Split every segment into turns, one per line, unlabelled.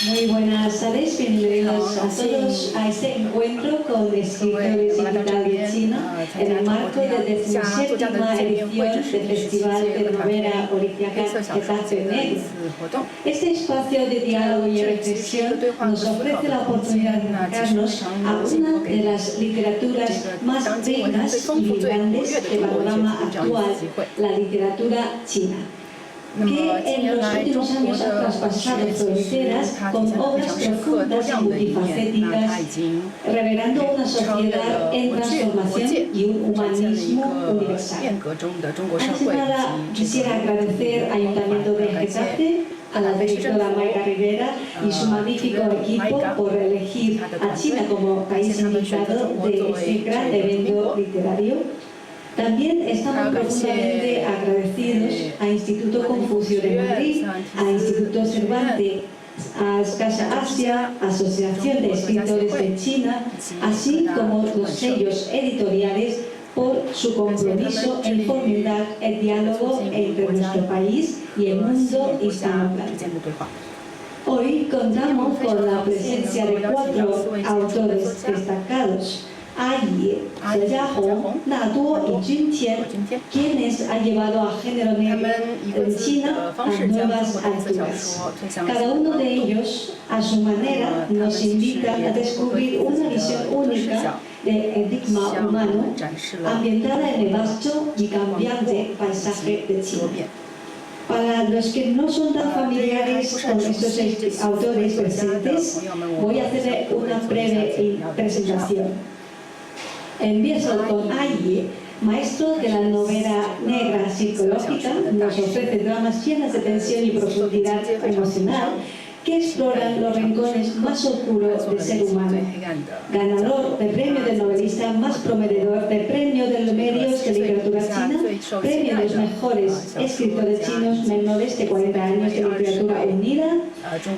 Muy buenas tardes, bienvenidos a todos a este encuentro con escritores digitales chinos en el marco de la 17ª edición del Festival de Novela Policíaca Getafe Negro. Este espacio de diálogo y reflexión nos ofrece la oportunidad de acercarnos a una de las literaturas más ricas y vibrantes del panorama actual, la literatura china, que en los últimos años ha traspasado fronteras con obras profundas y multifacéticas, revelando una sociedad en transformación y un humanismo universal. Antes de nada, quisiera agradecer al Ayuntamiento de Getafe, a la directora Maika Rivera y su magnífico equipo por elegir a China como país invitado de este gran evento literario. También estamos profundamente agradecidos a Instituto Confucio de Madrid, a Instituto Cervantes, a Casa Asia, Asociación de Escritores de China, así como los sellos editoriales por su compromiso en fomentar el diálogo entre nuestro país y el mundo hispanohablante. Hoy contamos con la presencia de 4 autores destacados: Ayi, He Jiahong, Na Duo y Jun Qian, quienes han llevado al género negro en China a nuevas alturas. Cada uno de ellos, a su manera, nos invita a descubrir una visión única del enigma humano, ambientada en el vasto y cambiante paisaje de China. Para los que no son tan familiares con estos autores presentes, voy a hacer una breve presentación. Empiezo con Ayi, maestro de la novela negra psicológica. Nos ofrece dramas llenas de tensión y profundidad emocional que exploran los rincones más oscuros del ser humano. Ganador del premio del novelista más prometedor, del premio de los medios de literatura china, premio de los mejores escritores chinos menores de 40 años de literatura unida.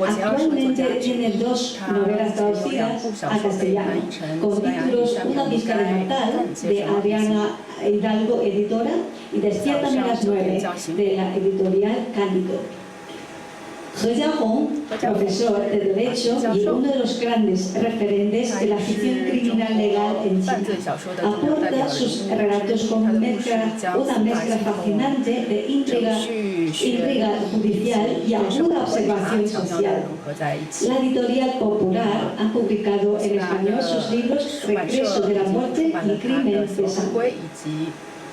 Actualmente tiene 2 novelas traducidas a castellano, con títulos Una pizca de natal, de Adriana Hidalgo, editora, y Despiértame las 9, de la editorial Cándido. He Jiahong, profesor de Derecho y uno de los grandes referentes de la ficción criminal legal en China, aporta sus relatos con una mezcla fascinante de intriga judicial y aguda observación social. La editorial Popular ha publicado en español sus libros Regreso de la muerte y Crimen de sangre.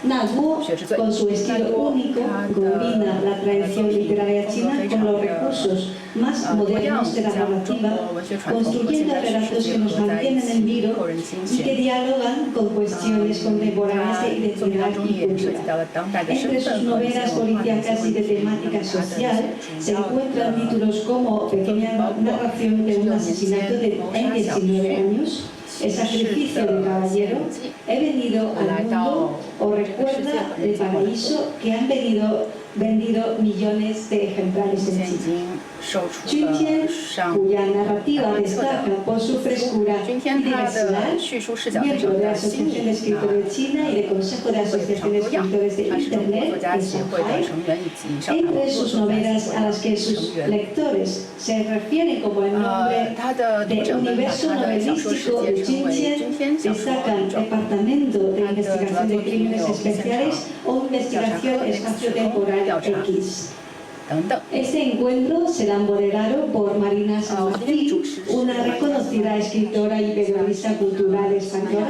Na Duo, con su estilo único, combina la tradición literaria china con los recursos más modernos de la narrativa, construyendo relatos que nos mantienen en vilo y que dialogan con cuestiones contemporáneas de identidad y cultura. Entre sus novelas policíacas y de temática social se encuentran títulos como Pequeña narración de un asesinato en 19 años, El sacrificio del caballero, He venido al mundo o Recuerda el paraíso, que han vendido millones de ejemplares en China. Jun Qian, cuya narrativa destaca por su frescura y diversidad, miembro de la Asociación de Escritores de China y del Consejo de Asociación de Escritores de Internet de Shanghai. Entre sus novelas a las que sus lectores se refieren como el nombre de universo novelístico de Jun Qian destacan Departamento de Investigación de Crímenes Especiales o Investigación Espaciotemporal X. Este encuentro será moderado por Marina San Martín, una reconocida escritora y periodista cultural española,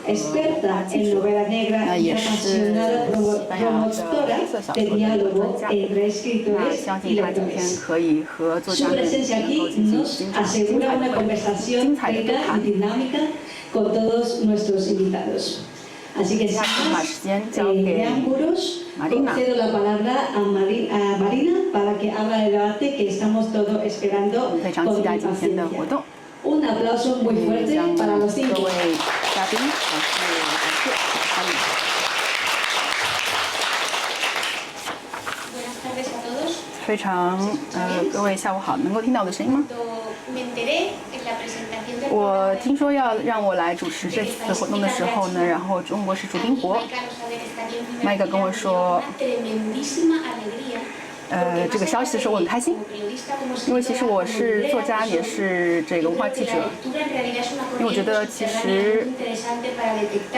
experta en novela negra y apasionada promotora de diálogo entre escritores y lectores. Su presencia aquí nos asegura una conversación rica y dinámica con todos nuestros invitados. Así que sin más preámbulos, concedo la palabra a Marina para que abra el debate que estamos todos esperando con impaciencia. Un aplauso muy fuerte para los 5. Buenas
tardes a todos.
各位下午好，能够听到我的声音吗？我听说要让我来主持这次活动的时候呢，然后中国是主宾国，麦克跟我说，这个消息的时候，我很开心，因为其实我是作家，也是这个文化记者。因为我觉得其实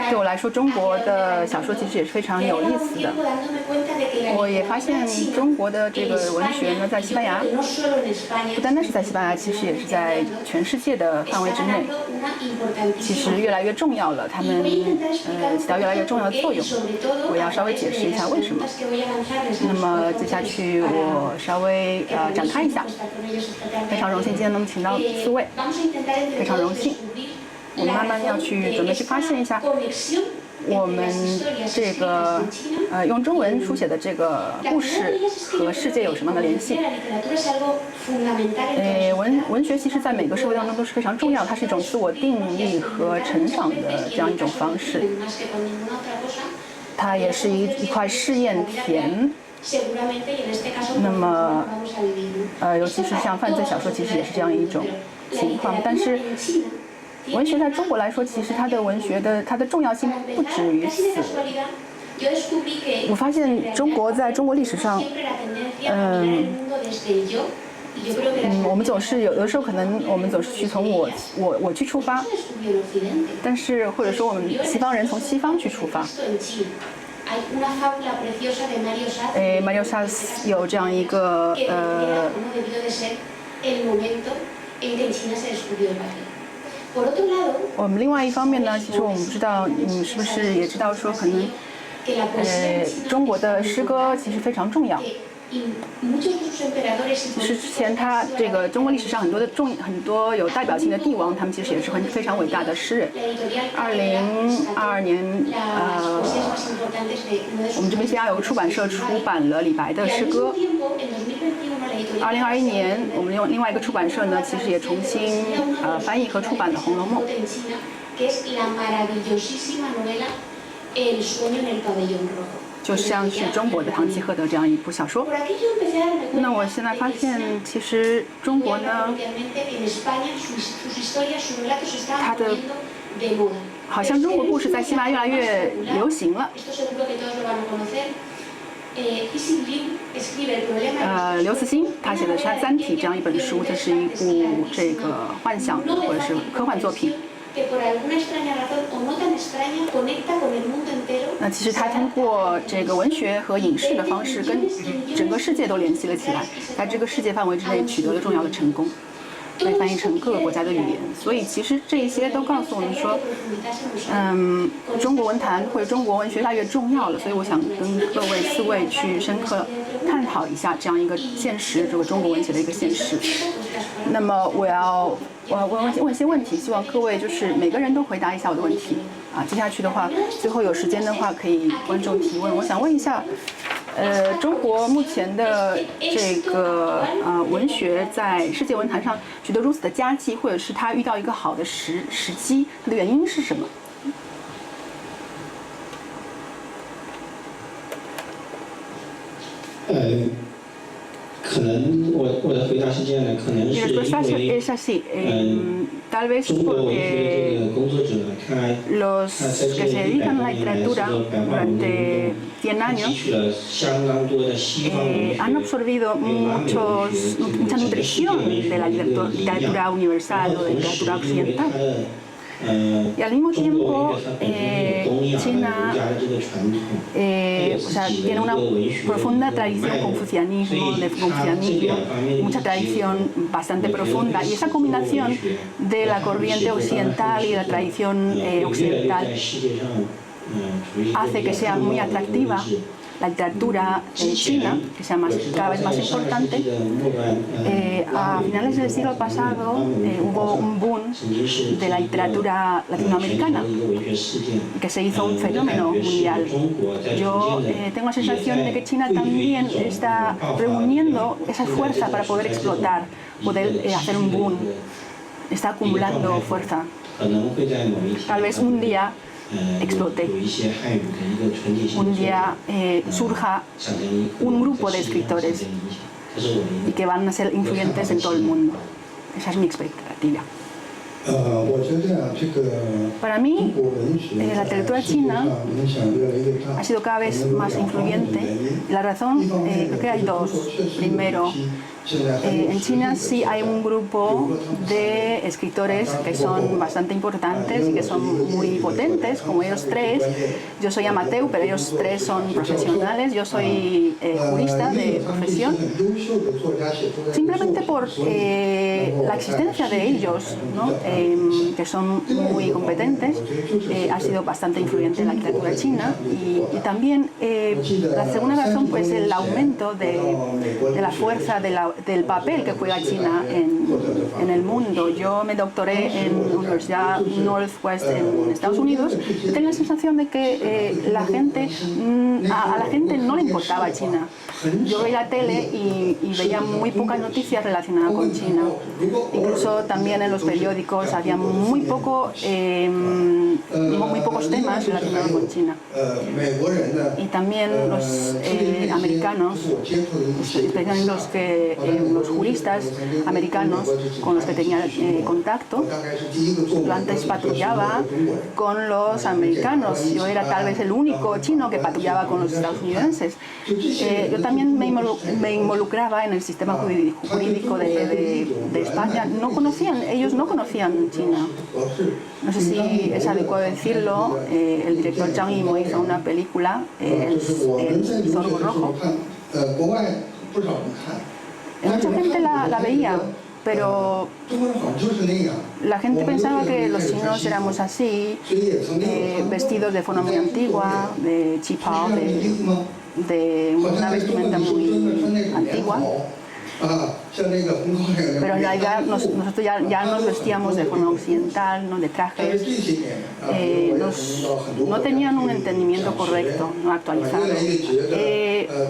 对我来说，中国的小说其实也是非常有意思的。我也发现中国的这个文学呢，在西班牙，不单单是在西班牙，其实也是在全世界的范围之内，其实越来越重要了。他们起到越来越重要的作用。我要稍微解释一下为什么。那么接下去我稍微展开一下。非常荣幸今天能请到4位，非常荣幸。我们慢慢要去准备去发现一下，我们这个用中文书写的这个故事和世界有什么样的联系？文学其实在每个社会当中都是非常重要，它是一种自我定义和成长的这样一种方式。它也是一块试验田。那么，尤其是像犯罪小说，其实也是这样一种情况。但是，文学在中国来说，其实它的文学的它的重要性不止于此。我发现中国在中国历史上，我们总是有的时候可能我们总是去从我去出发，但是或者说我们西方人从西方去出发。Mario Saz 有这样一个我们另外一方面呢，其实我们不知道你是不是也知道说，可能中国的诗歌其实非常重要。其实之前他这个中国历史上很多有代表性的帝王，他们其实也是非常伟大的诗人。2022年，我们这边西班牙有个出版社出版了李白的诗歌。2021年，我们另外一个出版社呢，其实也重新翻译和出版了《红楼梦》。就像是中国的《堂吉诃德》这样一部小说。那我现在发现，其实中国呢，它的好像中国故事在西班牙越来越流行了。刘慈欣他写的是《三体》这样一本书，这是一部这个幻想的或者是科幻作品。那其实他通过这个文学和影视的方式，跟整个世界都联系了起来，在这个世界范围之内取得了重要的成功，被翻译成各个国家的语言。所以其实这一些都告诉我们说，中国文坛或者中国文学越来越重要了。所以我想跟各位4位去深刻探讨一下这样一个现实，这个中国文学的一个现实。那么我问一些问题，希望各位就是每个人都回答一下我的问题啊。接下去的话，最后有时间的话可以观众提问。我想问一下，中国目前的这个文学在世界文坛上取得如此的佳绩，或者是它遇到一个好的时机，它的原因是什么？
可能我的回答是这样的，可能是因为中国文学这个工作者他在这些100多年来受到白话文的运动，他汲取了相当多的西方文学北方的文学mucha nutrición de la literatura universal o de literatura occidental.
Y al mismo tiempo, China tiene una profunda tradición de confucianismo, mucha tradición bastante profunda. Y esa combinación de la corriente occidental y la tradición occidental hace que sea muy atractiva la literatura china, que sea cada vez más importante. A finales del siglo pasado hubo un boom de la literatura latinoamericana, que se hizo un fenómeno mundial. Yo tengo la sensación de que China también está reuniendo esa fuerza para poder explotar, poder hacer un boom. Está acumulando fuerza. Tal vez un día explote. Un día surja un grupo de escritores y que van a ser influyentes en todo el mundo. Esa es mi expectativa. Para mí, la literatura china ha sido cada vez más influyente. La razón, creo que hay dos. Primero, en China sí hay un grupo de escritores que son bastante importantes y que son muy potentes, como ellos tres. Yo soy amateur, pero ellos tres son profesionales. Yo soy jurista de profesión. Simplemente por la existencia de ellos, ¿no? Que son muy competentes, ha sido bastante influyente en la literatura china. Y también la segunda razón, pues el aumento de la fuerza del papel que juega China en el mundo. Yo me doctoré en la Universidad Northwest en Estados Unidos y tengo la sensación de que a la gente no le importaba China. Yo veía la tele y veía muy pocas noticias relacionadas con China. Incluso también en los periódicos había muy pocos temas relacionados con China. Y también los americanos, especialmente los juristas americanos con los que tenía contacto, yo antes patrullaba con los americanos. Yo era tal vez el único chino que patrullaba con los estadounidenses. Yo también me involucraba en el sistema jurídico de España. Ellos no conocían China. No sé si es adecuado decirlo, el director Zhang Yimou hizo una película, El Zorro Rojo. Mucha gente la veía, pero la gente pensaba que los chinos éramos así, vestidos de forma muy antigua, de qipao, de una vestimenta muy antigua. Pero en realidad nosotros ya nos vestíamos de forma occidental, ¿no? De trajes. No tenían un entendimiento correcto, no actualizado.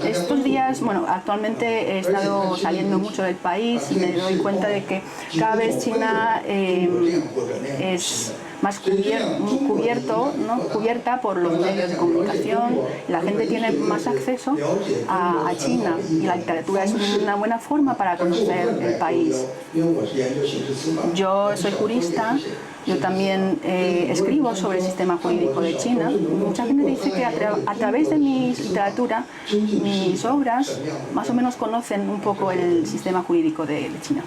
Estos días, actualmente he estado saliendo mucho del país y me doy cuenta de que cada vez China es más cubierta por los medios de comunicación. La gente tiene más acceso a China y la literatura es una buena forma para conocer el país. Yo soy jurista, yo también escribo sobre el sistema jurídico de China. Mucha gente dice que a través de mi literatura, mis obras, más o menos conocen un poco el sistema jurídico de China.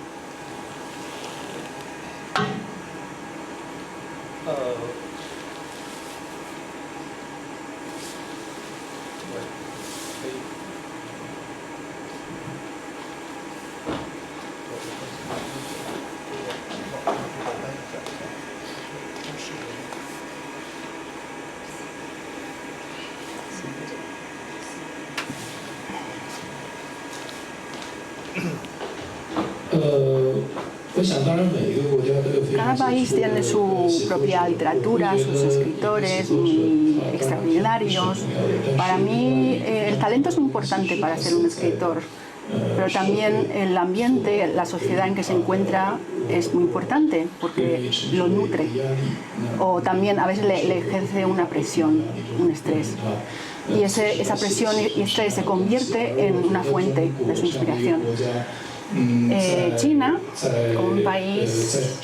Cada país tiene su propia literatura, sus escritores muy extraordinarios. Para mí el talento es muy importante para ser un escritor, pero también el ambiente, la sociedad en que se encuentra es muy importante porque lo nutre o también a veces le ejerce una presión, un estrés. Y esa presión y estrés se convierte en una fuente de su inspiración. China, como un país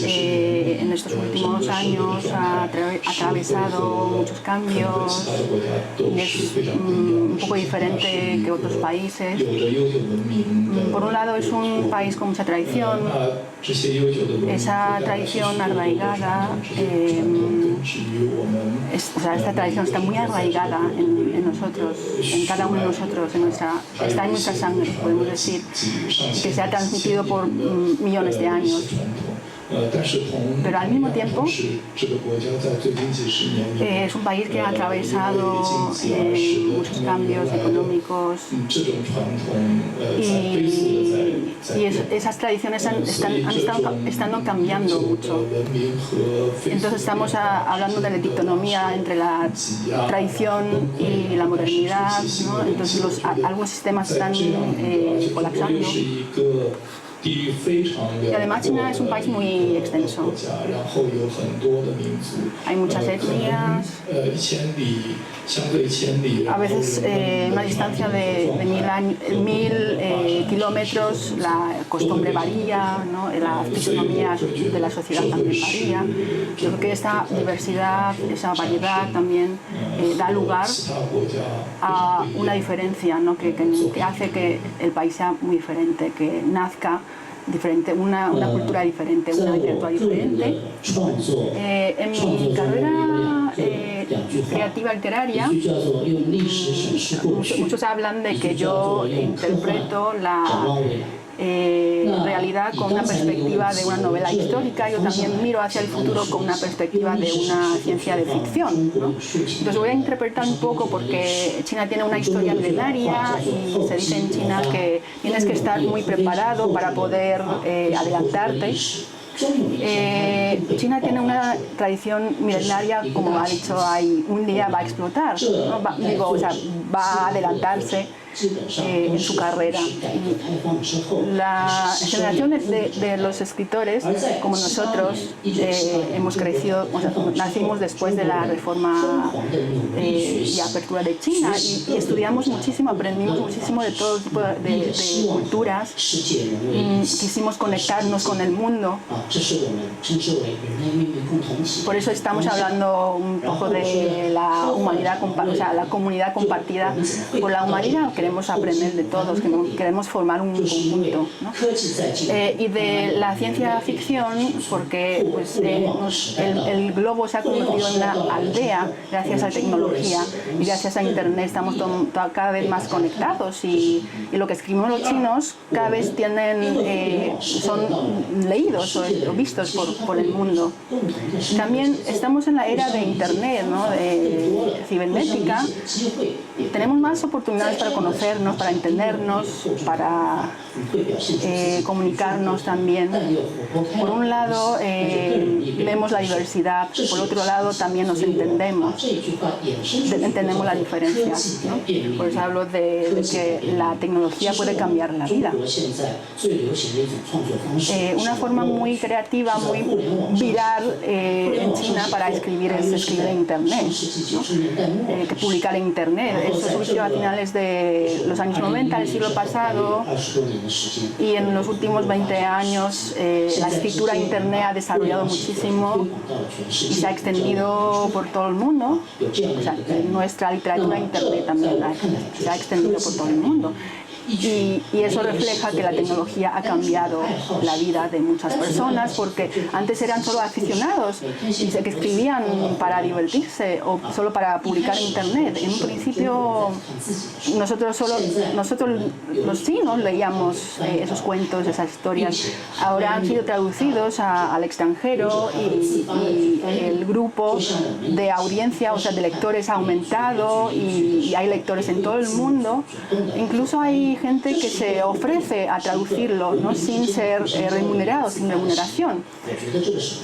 en estos últimos años ha atravesado muchos cambios y es un poco diferente que otros países. Por un lado es un país con mucha tradición, esa tradición arraigada, esta tradición está muy arraigada en nosotros, en cada uno de nosotros, está en nuestra sangre, podemos decir, que se ha transmitido por millones de años. Pero al mismo tiempo es un país que ha atravesado muchos cambios económicos y esas tradiciones han estado cambiando mucho. Entonces estamos hablando de la dicotomía entre la tradición y la modernidad, ¿no? Entonces algunos sistemas están colapsando. Y además China es un país muy extenso. Hay muchas etnias. A veces una distancia de 1000 kilómetros la costumbre varía, ¿no? La fisonomía de la sociedad también varía. Yo creo que esta diversidad, esa variedad también da lugar a una diferencia, ¿no? que hace que el país sea muy diferente, que nazca diferente, una cultura diferente, una literatura diferente. En mi carrera creativa literaria, muchos hablan de que yo interpreto la realidad con una perspectiva de una novela histórica. Yo también miro hacia el futuro con una perspectiva de una ciencia de ficción, ¿no? Entonces voy a interpretar un poco porque China tiene una historia milenaria y se dice en China que tienes que estar muy preparado para poder adelantarte. China tiene una tradición milenaria, como ha dicho, un día va a explotar, ¿no? Va a adelantarse en su carrera. La generación de los escritores, como nosotros, hemos crecido, nacimos después de la reforma y apertura de China y estudiamos muchísimo, aprendimos muchísimo de todo tipo de culturas, quisimos conectarnos con el mundo. Por eso estamos hablando un poco de la humanidad, la comunidad compartida por la humanidad. Queremos aprender de todos, queremos formar un conjunto, ¿no? Y de la ciencia ficción, porque pues, el globo se ha convertido en una aldea gracias a la tecnología y gracias a Internet estamos cada vez más conectados y lo que escribimos los chinos cada vez son leídos o vistos por el mundo. También estamos en la era de Internet, ¿no? De cibernética. Tenemos más oportunidades para conocernos, para entendernos, para comunicarnos también. Por un lado vemos la diversidad, por otro lado también nos entendemos la diferencia, ¿no? Por eso hablo de que la tecnología puede cambiar la vida. Una forma muy creativa, muy viral en China para escribir es escribir en Internet, ¿no? Que publicar en Internet. Esto surgió a finales de los años 90 del siglo pasado y en los últimos 20 años la escritura en Internet ha desarrollado muchísimo y se ha extendido por todo el mundo. O sea, nuestra literatura en Internet también se ha extendido por todo el mundo. Y eso refleja que la tecnología ha cambiado la vida de muchas personas, porque antes eran solo aficionados y que escribían para divertirse o solo para publicar en Internet. En un principio nosotros los chinos leíamos esos cuentos, esas historias. Ahora han sido traducidos al extranjero y el grupo de audiencia, o sea, de lectores ha aumentado y hay lectores en todo el mundo. Incluso hay gente que se ofrece a traducirlo, ¿no? Sin ser remunerado, sin remuneración.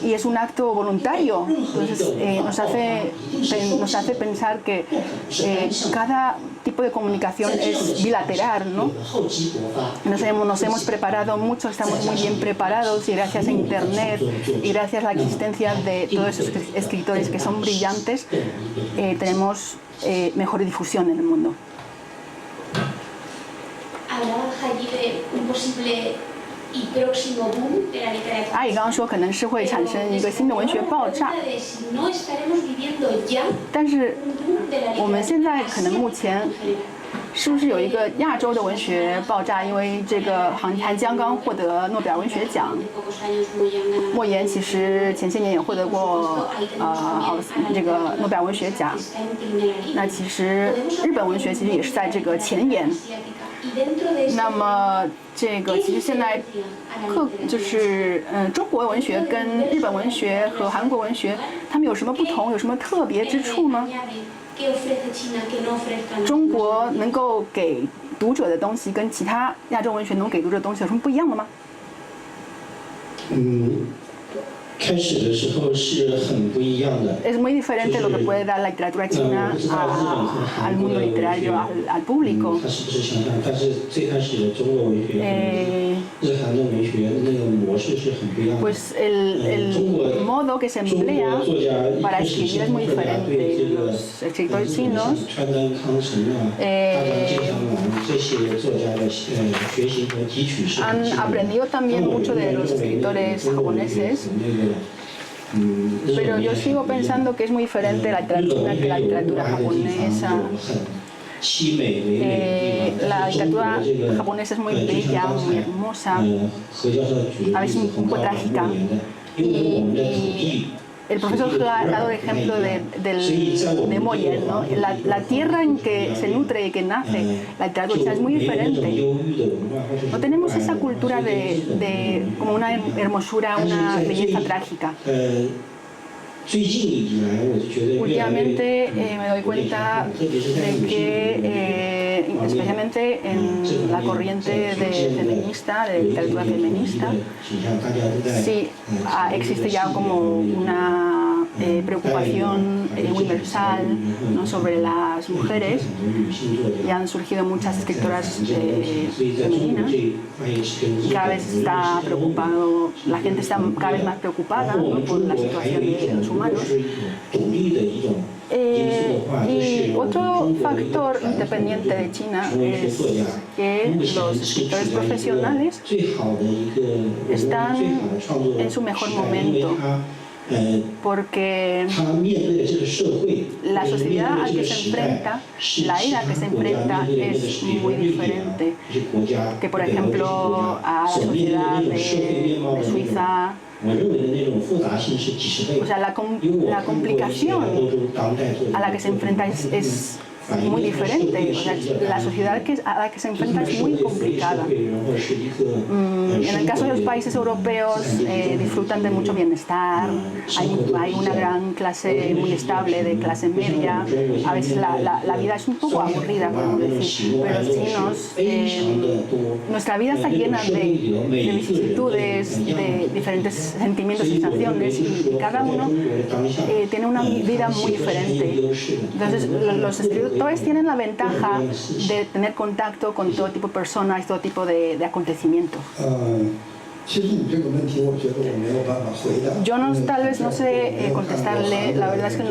Y es un acto voluntario. Entonces nos hace pensar que cada tipo de comunicación es bilateral, ¿no? Nos hemos preparado mucho, estamos muy bien preparados y gracias a Internet y gracias a la existencia de todos esos escritores que son brillantes, tenemos mejor difusión en el mundo.
Hablaba allí de un posible y próximo boom de la literatura.
阿姨刚刚说可能是会产生一个新的文学爆炸，但是我们现在可能目前是不是有一个亚洲的文学爆炸？因为这个韩江刚获得诺贝尔文学奖，莫言其实前些年也获得过这个诺贝尔文学奖。那其实日本文学其实也是在这个前沿。那么这个其实现在中国文学跟日本文学和韩国文学，他们有什么不同？有什么特别之处吗？中国能够给读者的东西跟其他亚洲文学能给读者的东西有什么不一样的吗？ Es muy diferente lo que puede dar la literatura china al mundo literario, al público. Pues el modo que se emplea para escribir es muy diferente. Los escritores chinos han aprendido también mucho de los escritores japoneses, pero yo sigo pensando que es muy diferente la literatura japonesa. La literatura japonesa es muy bella, muy hermosa, a veces un poco trágica. Y el profesor ha dado el ejemplo de Moyen, ¿no? La tierra en que se nutre y que nace la literatura china es muy diferente. No tenemos esa cultura de como una hermosura, una belleza trágica. Últimamente me doy cuenta de que, especialmente en la corriente feminista, de literatura feminista, sí existe ya como una preocupación universal, ¿no?, sobre las mujeres, y han surgido muchas escritoras femeninas. Cada vez está preocupado, la gente está cada vez más preocupada, ¿no?, por la situación de los humanos. Y otro factor independiente de China es que los escritores profesionales están en su mejor momento, porque la sociedad a la que se enfrenta, la era a que se enfrenta es muy diferente que, por ejemplo, a la sociedad de Suiza. O sea, la complicación a la que se enfrenta es muy diferente. O sea, la sociedad a la que se enfrenta es muy complicada. En el caso de los países europeos disfrutan de mucho bienestar, hay una gran clase muy estable de clase media, a veces la vida es un poco aburrida, podemos decir, pero los chinos, nuestra vida está llena de vicisitudes, de diferentes sentimientos y sensaciones, y cada uno tiene una vida muy diferente. Entonces, los escritores tienen la ventaja de tener contacto con todo tipo de personas, todo tipo de acontecimientos. Yo tal vez no sé contestarle, la verdad es que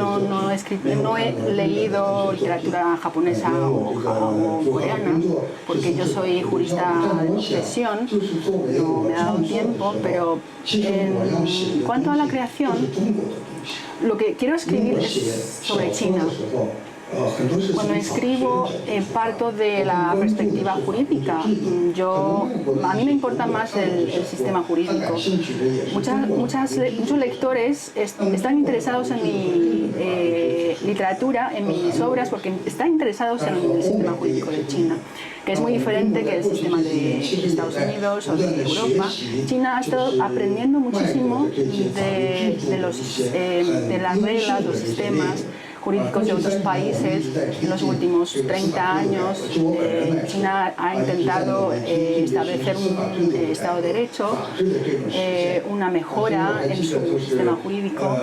no he leído literatura japonesa o coreana, porque yo soy jurista de profesión, no me ha dado tiempo, pero en cuanto a la creación, lo que quiero escribir es sobre China. Cuando escribo parto de la perspectiva jurídica. A mí me importa más el sistema jurídico. Muchos lectores están interesados en mi literatura, en mis obras, porque están interesados en el sistema jurídico de China, que es muy diferente que el sistema de Estados Unidos o de Europa. China ha estado aprendiendo muchísimo de las reglas, los sistemas jurídicos de otros países. En los últimos 30 años China ha intentado establecer un Estado de Derecho, una mejora en su sistema jurídico.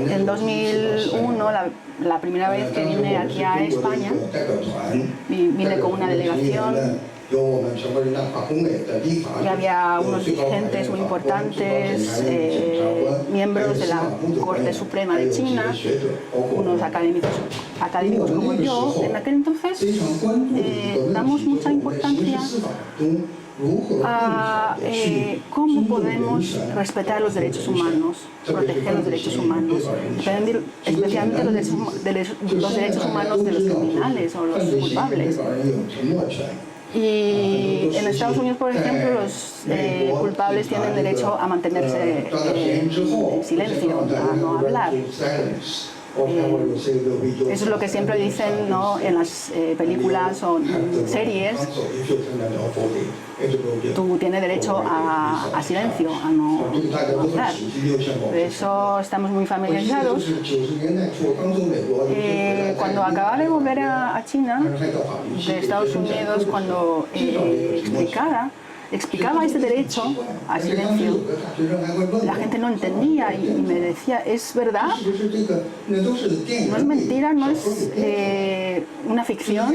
En 2001, la primera vez que vine aquí a España, vine con una delegación. Y había unos dirigentes muy importantes, miembros de la Corte Suprema de China, unos académicos como yo. En aquel entonces damos mucha importancia a cómo podemos respetar los derechos humanos, proteger los derechos humanos, especialmente los derechos humanos de los criminales o los culpables. Y en Estados Unidos, por ejemplo, los culpables tienen derecho a mantenerse en silencio, a no hablar. Eso es lo que siempre dicen, ¿no?, en las películas o series. Tú tienes derecho a silencio, a no hablar. Por eso estamos muy familiarizados. Cuando acababa de volver a China, de Estados Unidos, cuando explicaba explicaba este derecho al silencio, la gente no entendía y me decía, ¿es verdad? No es mentira, no es una ficción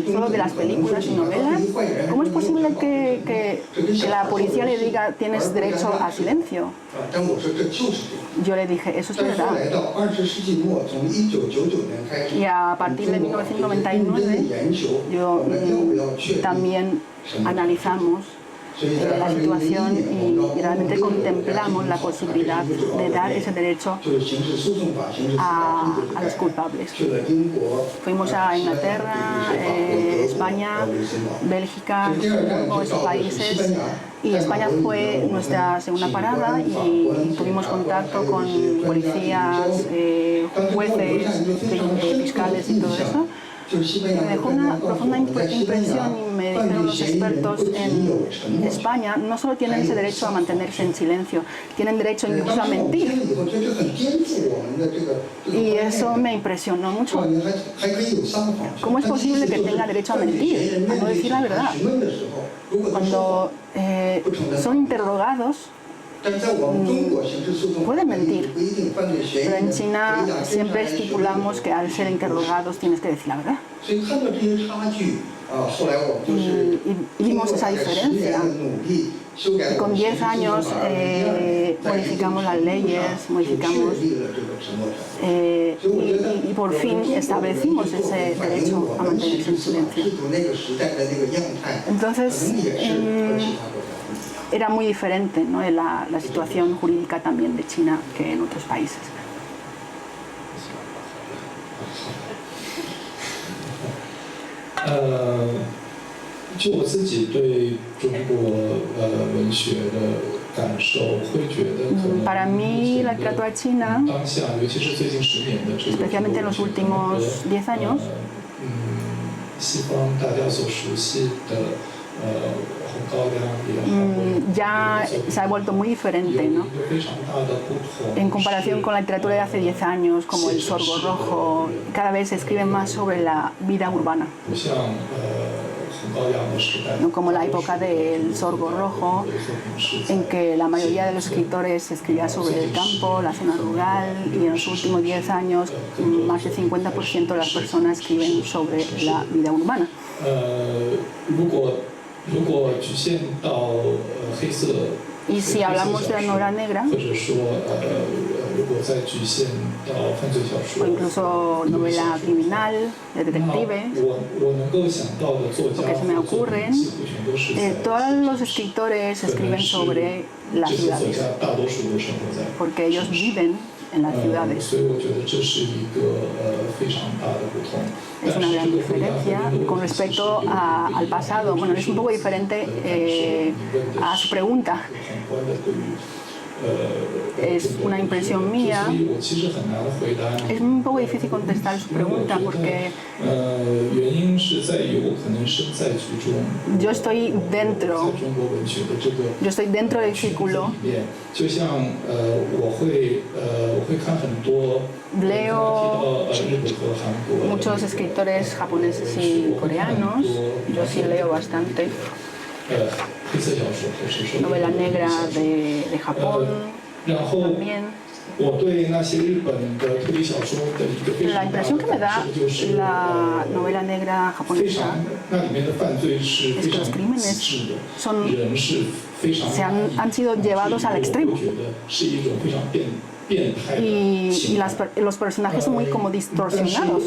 solo de las películas y novelas. ¿Cómo es posible que la policía le diga tienes derecho al silencio? Yo le dije, eso es verdad. Y a partir de 1999 yo también analizamos la situación y realmente contemplamos la posibilidad de dar ese derecho a los culpables. Fuimos a Inglaterra, España, Bélgica, esos países, y España fue nuestra segunda parada y tuvimos contacto con policías, jueces, fiscales y todo eso. Me dejó una profunda impresión y me dijeron los expertos en España no solo tienen ese derecho a mantenerse en silencio, tienen derecho incluso a mentir. Y eso me impresionó mucho. ¿Cómo es posible que tenga derecho a mentir, a no decir la verdad? Cuando son interrogados, pueden mentir, pero en China siempre estipulamos que al ser interrogados tienes que decir la verdad. Y vimos esa diferencia. Y con 10 años modificamos las leyes, modificamos y por fin establecimos ese derecho a mantenerse en silencio. Entonces, era muy diferente, ¿no?, la situación jurídica también de China que en otros países.
就我自己对中国文学的感受，会觉得可能
Para mí, la literatura china,
当下，尤其是最近10年的这个
especialmente en los últimos 10 años,
西方大家所熟悉的红高粱也好，
ya se ha vuelto muy diferente, ¿no?
有一个非常大的不同。
En comparación con la literatura de hace 10 años, como El Sorgo Rojo, cada vez se escribe más sobre la vida urbana.
不像红高粱的时代，
No como la época del Sorgo Rojo, en que la mayoría de los escritores escribía sobre el campo, la zona rural, y en los últimos 10 años más del 50% de las personas escriben sobre la vida urbana.
如果局限到黑色
Y si hablamos de la novela negra,
或者说如果再局限到犯罪小说
o incluso novela criminal, de detective,
我能够想到的作家
lo que se me ocurren,
几乎全都是在
todos los escritores escriben sobre las
这些作
ciudades,
家大多数都生活在
porque ellos viven en las ciudades.
所以我觉得这是一个非常大的不同。
Es una gran diferencia con respecto al pasado. Bueno, es un poco diferente a su pregunta. Es una impresión mía. Es un poco difícil contestar su pregunta porque yo estoy dentro del círculo. Leo muchos escritores japoneses y coreanos. Yo sí leo bastante. Novela negra de Japón también. La impresión que me da la novela negra japonesa es que los crímenes han sido llevados al extremo. Y los personajes son muy como distorsionados.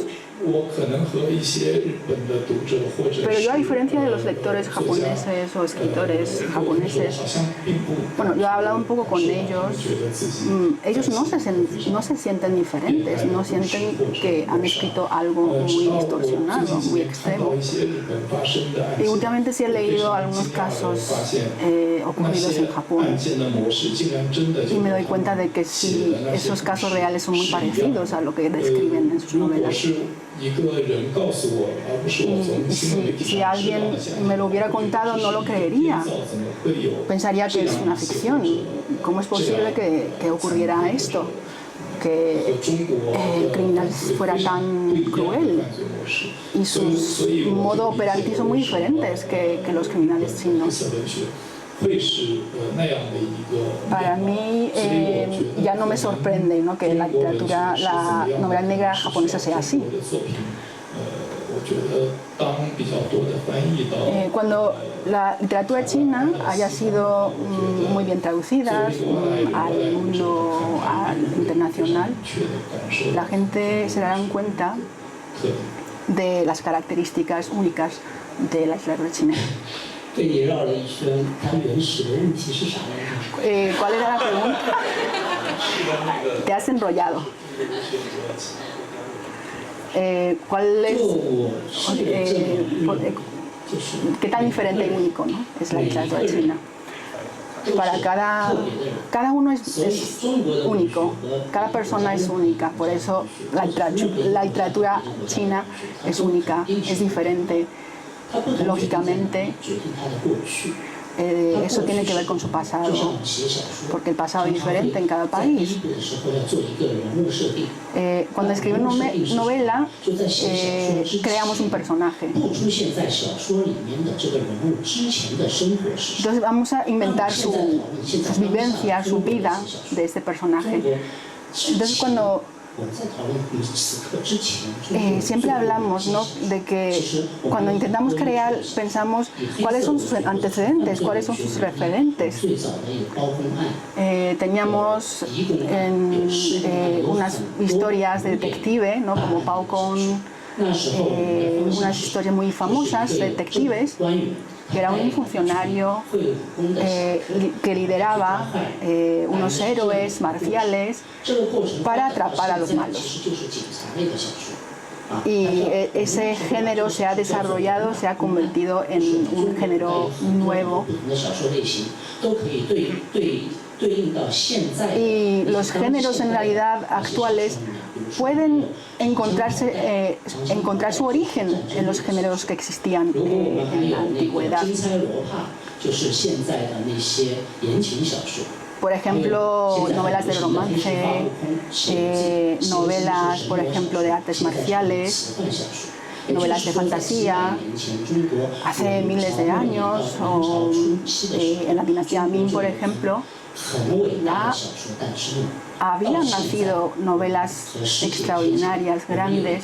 Pero yo, a diferencia de los lectores japoneses o escritores japoneses, bueno, yo he hablado un poco con ellos, ellos no se sienten diferentes, no sienten que han escrito algo muy distorsionado, muy extremo. Y últimamente sí he leído algunos casos ocurridos en Japón y me doy cuenta de que sí, esos casos reales son muy parecidos a lo que describen en sus novelas. Si alguien me lo hubiera contado, no lo creería. Pensaría que es una ficción. ¿Cómo es posible que ocurriera esto? que el criminal fuera tan cruel y sus modo operandi son muy diferentes que los criminales chinos. Para mí ya no me sorprende, ¿no?, que la literatura, la novela negra japonesa sea así. Cuando la literatura china haya sido muy bien traducida al mundo internacional, la gente se dará cuenta de las características únicas de la literatura china. ¿Cuál era la pregunta? Te has enrollado. ¿Cuál es, qué tan diferente y único, ¿no?, es la literatura china? Para cada uno es único, cada persona es única, por eso la literatura china es única, es diferente. Lógicamente, eso tiene que ver con su pasado, porque el pasado es diferente en cada país. Cuando escribimos novela, creamos un personaje. Entonces vamos a inventar sus vivencias, su vida de este personaje. Entonces siempre hablamos, ¿no?, de que cuando intentamos crear, pensamos cuáles son sus antecedentes, cuáles son sus referentes. Teníamos unas historias de detective, ¿no?, como Pao Kong, unas historias muy famosas de detectives, que era un funcionario que lideraba unos héroes marciales para atrapar a los malos. Y ese género se ha desarrollado, se ha convertido en un género nuevo. Y los géneros en realidad actuales pueden encontrar su origen en los géneros que existían en la antigüedad. Por ejemplo, novelas de romance, novelas, por ejemplo, de artes marciales, novelas de fantasía, hace miles de años, o en la dinastía Ming, por ejemplo, ya habían nacido novelas extraordinarias, grandes.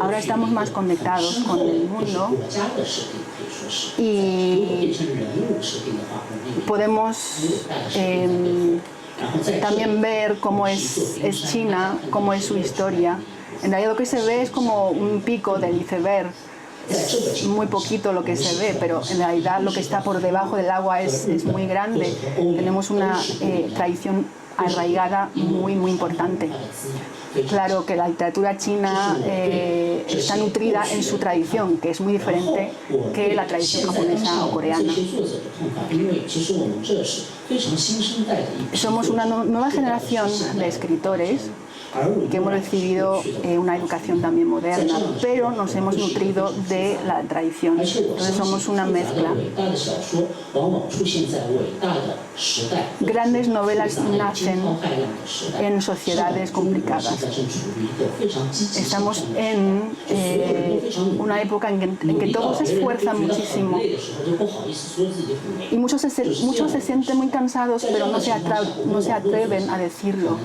Ahora estamos más conectados con el mundo y podemos también ver cómo es China, cómo es su historia. En realidad lo que se ve es como un pico del iceberg. Es muy poquito lo que se ve, pero en realidad lo que está por debajo del agua es muy grande. Tenemos una tradición arraigada muy importante. Claro que la literatura china está nutrida en su tradición, que es muy diferente que la tradición japonesa o coreana. Somos una nueva generación de escritores que hemos recibido una educación también moderna, pero nos hemos nutrido de la tradición. Entonces somos una mezcla. Grandes novelas nacen en sociedades complicadas. Estamos en una época en que todos se esfuerzan muchísimo y muchos se sienten muy cansados, pero no se atreven a decirlo.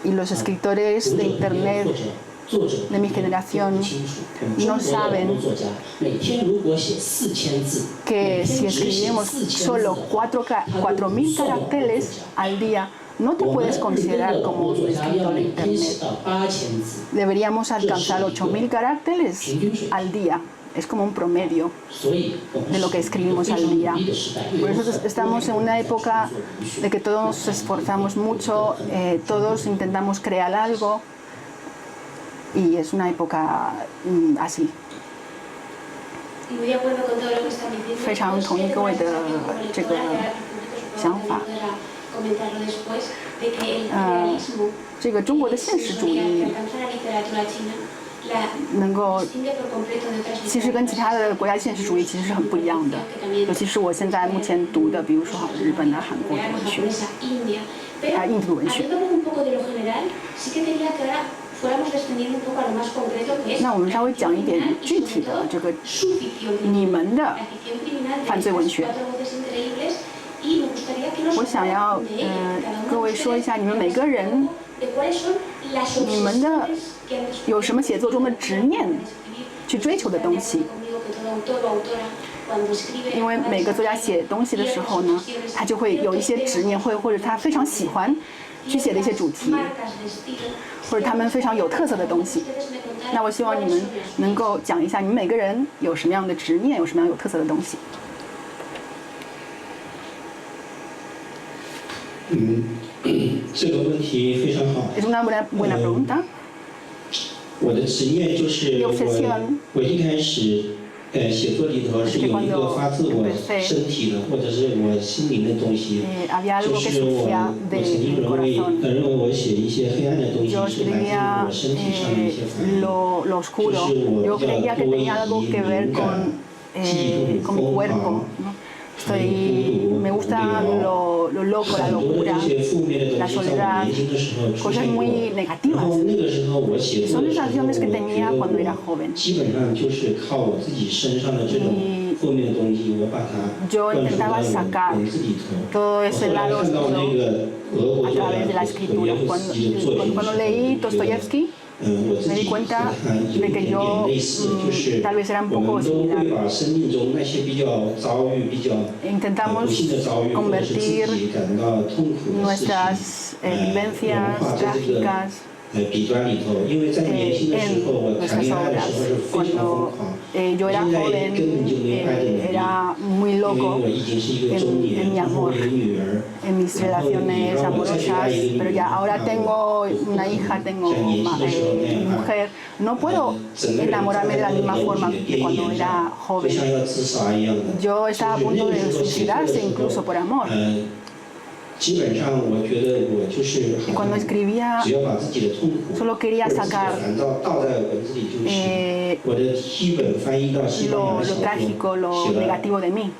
Y los escritores de Internet de mi generación no saben que si escribimos solo 4.000 caracteres al día, no te puedes considerar como un escritor de Internet. Deberíamos alcanzar 8.000 caracteres al día. Es como un promedio de lo que escribimos al día. Por eso estamos en una época de que todos nos esforzamos mucho, todos intentamos crear algo, y es una época así.
Muy de acuerdo con todo lo que están diciendo.
非常同意各位的这个想法。这个中国的现实主义能够，其实跟其他的国家现实主义其实是很不一样的，尤其是我现在目前读的，比如说日本的、韩国的文学。印度文学。那我们稍微讲一点具体的这个你们的犯罪文学。我想要各位说一下，你们每个人，你们的有什么写作中的执念，去追求的东西。因为每个作家写东西的时候呢，他就会有一些执念，或者他非常喜欢去写的一些主题，或者他们非常有特色的东西。那我希望你们能够讲一下，你们每个人有什么样的执念，有什么样有特色的东西。
这个问题非常好。
Es una buena pregunta.
我的执念就是我一开始写作里头是有一个发自我身体的或者是我心灵的东西，就是我曾经认为我写一些黑暗的东西是来自我身体上的一些反应，就是我要多以灵感、记录、疯狂。
Me gusta lo loco, la locura, la soledad, cosas muy negativas. Son sensaciones que tenía cuando era joven. Yo intentaba sacar todo ese lado oscuro a través de la escritura. Cuando leí Dostoyevsky, me di cuenta de que yo tal vez era un poco similar. Intentamos convertir nuestras vivencias trágicas en nuestras obras. Cuando yo era joven, era muy loco en mi amor, en mis relaciones amorosas, pero ya ahora tengo una hija, tengo mujer, no puedo enamorarme de la misma forma que cuando era joven. Yo estaba a punto de suicidarse incluso por amor. Y cuando escribía, solo quería sacar lo trágico, lo negativo de mí.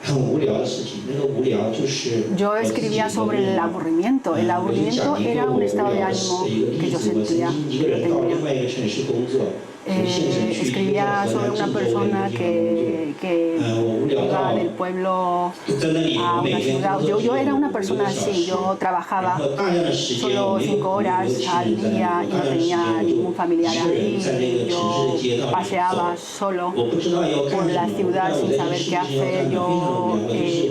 Yo escribía sobre el aburrimiento. El aburrimiento era un estado de ánimo que yo sentía, que yo tenía. Escribía sobre una persona que iba del pueblo a una ciudad. Yo era una persona así, yo trabajaba solo 5 horas al día y no tenía ningún familiar ahí. Yo paseaba solo por la ciudad sin saber qué hacer. Yo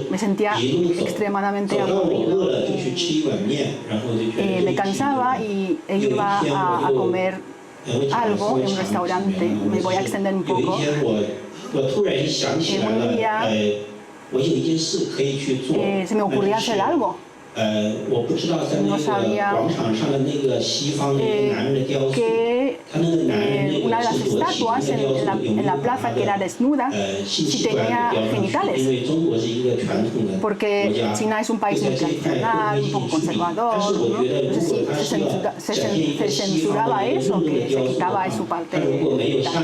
me sentía extremadamente aburrido. Me cansaba y iba a comer algo en un restaurante. Me voy a extender un poco. Un día se me ocurría hacer algo. No sabía que una de las estatuas en la plaza, que era desnuda, sí tenía genitales, porque China es un país muy tradicional, un poco conservador, ¿no? No sé si se censuraba eso, que se quitaba su parte genital.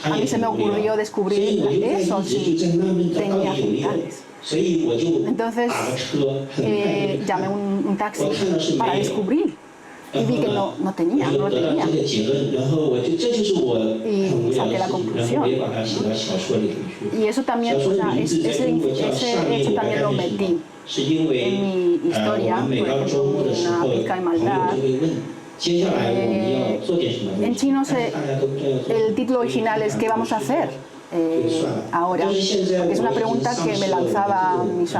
A mí se me ocurrió descubrir eso si tenía genitales. Entonces llamé un taxi para descubrir y vi que no lo tenía. Y saqué la conclusión, ¿no? Y eso también, o sea, ese hecho también lo metí en mi historia, por ejemplo, una pizca de maldad. En chino el título original es ¿qué vamos a hacer ahora? Porque es una pregunta que me lanzaba mis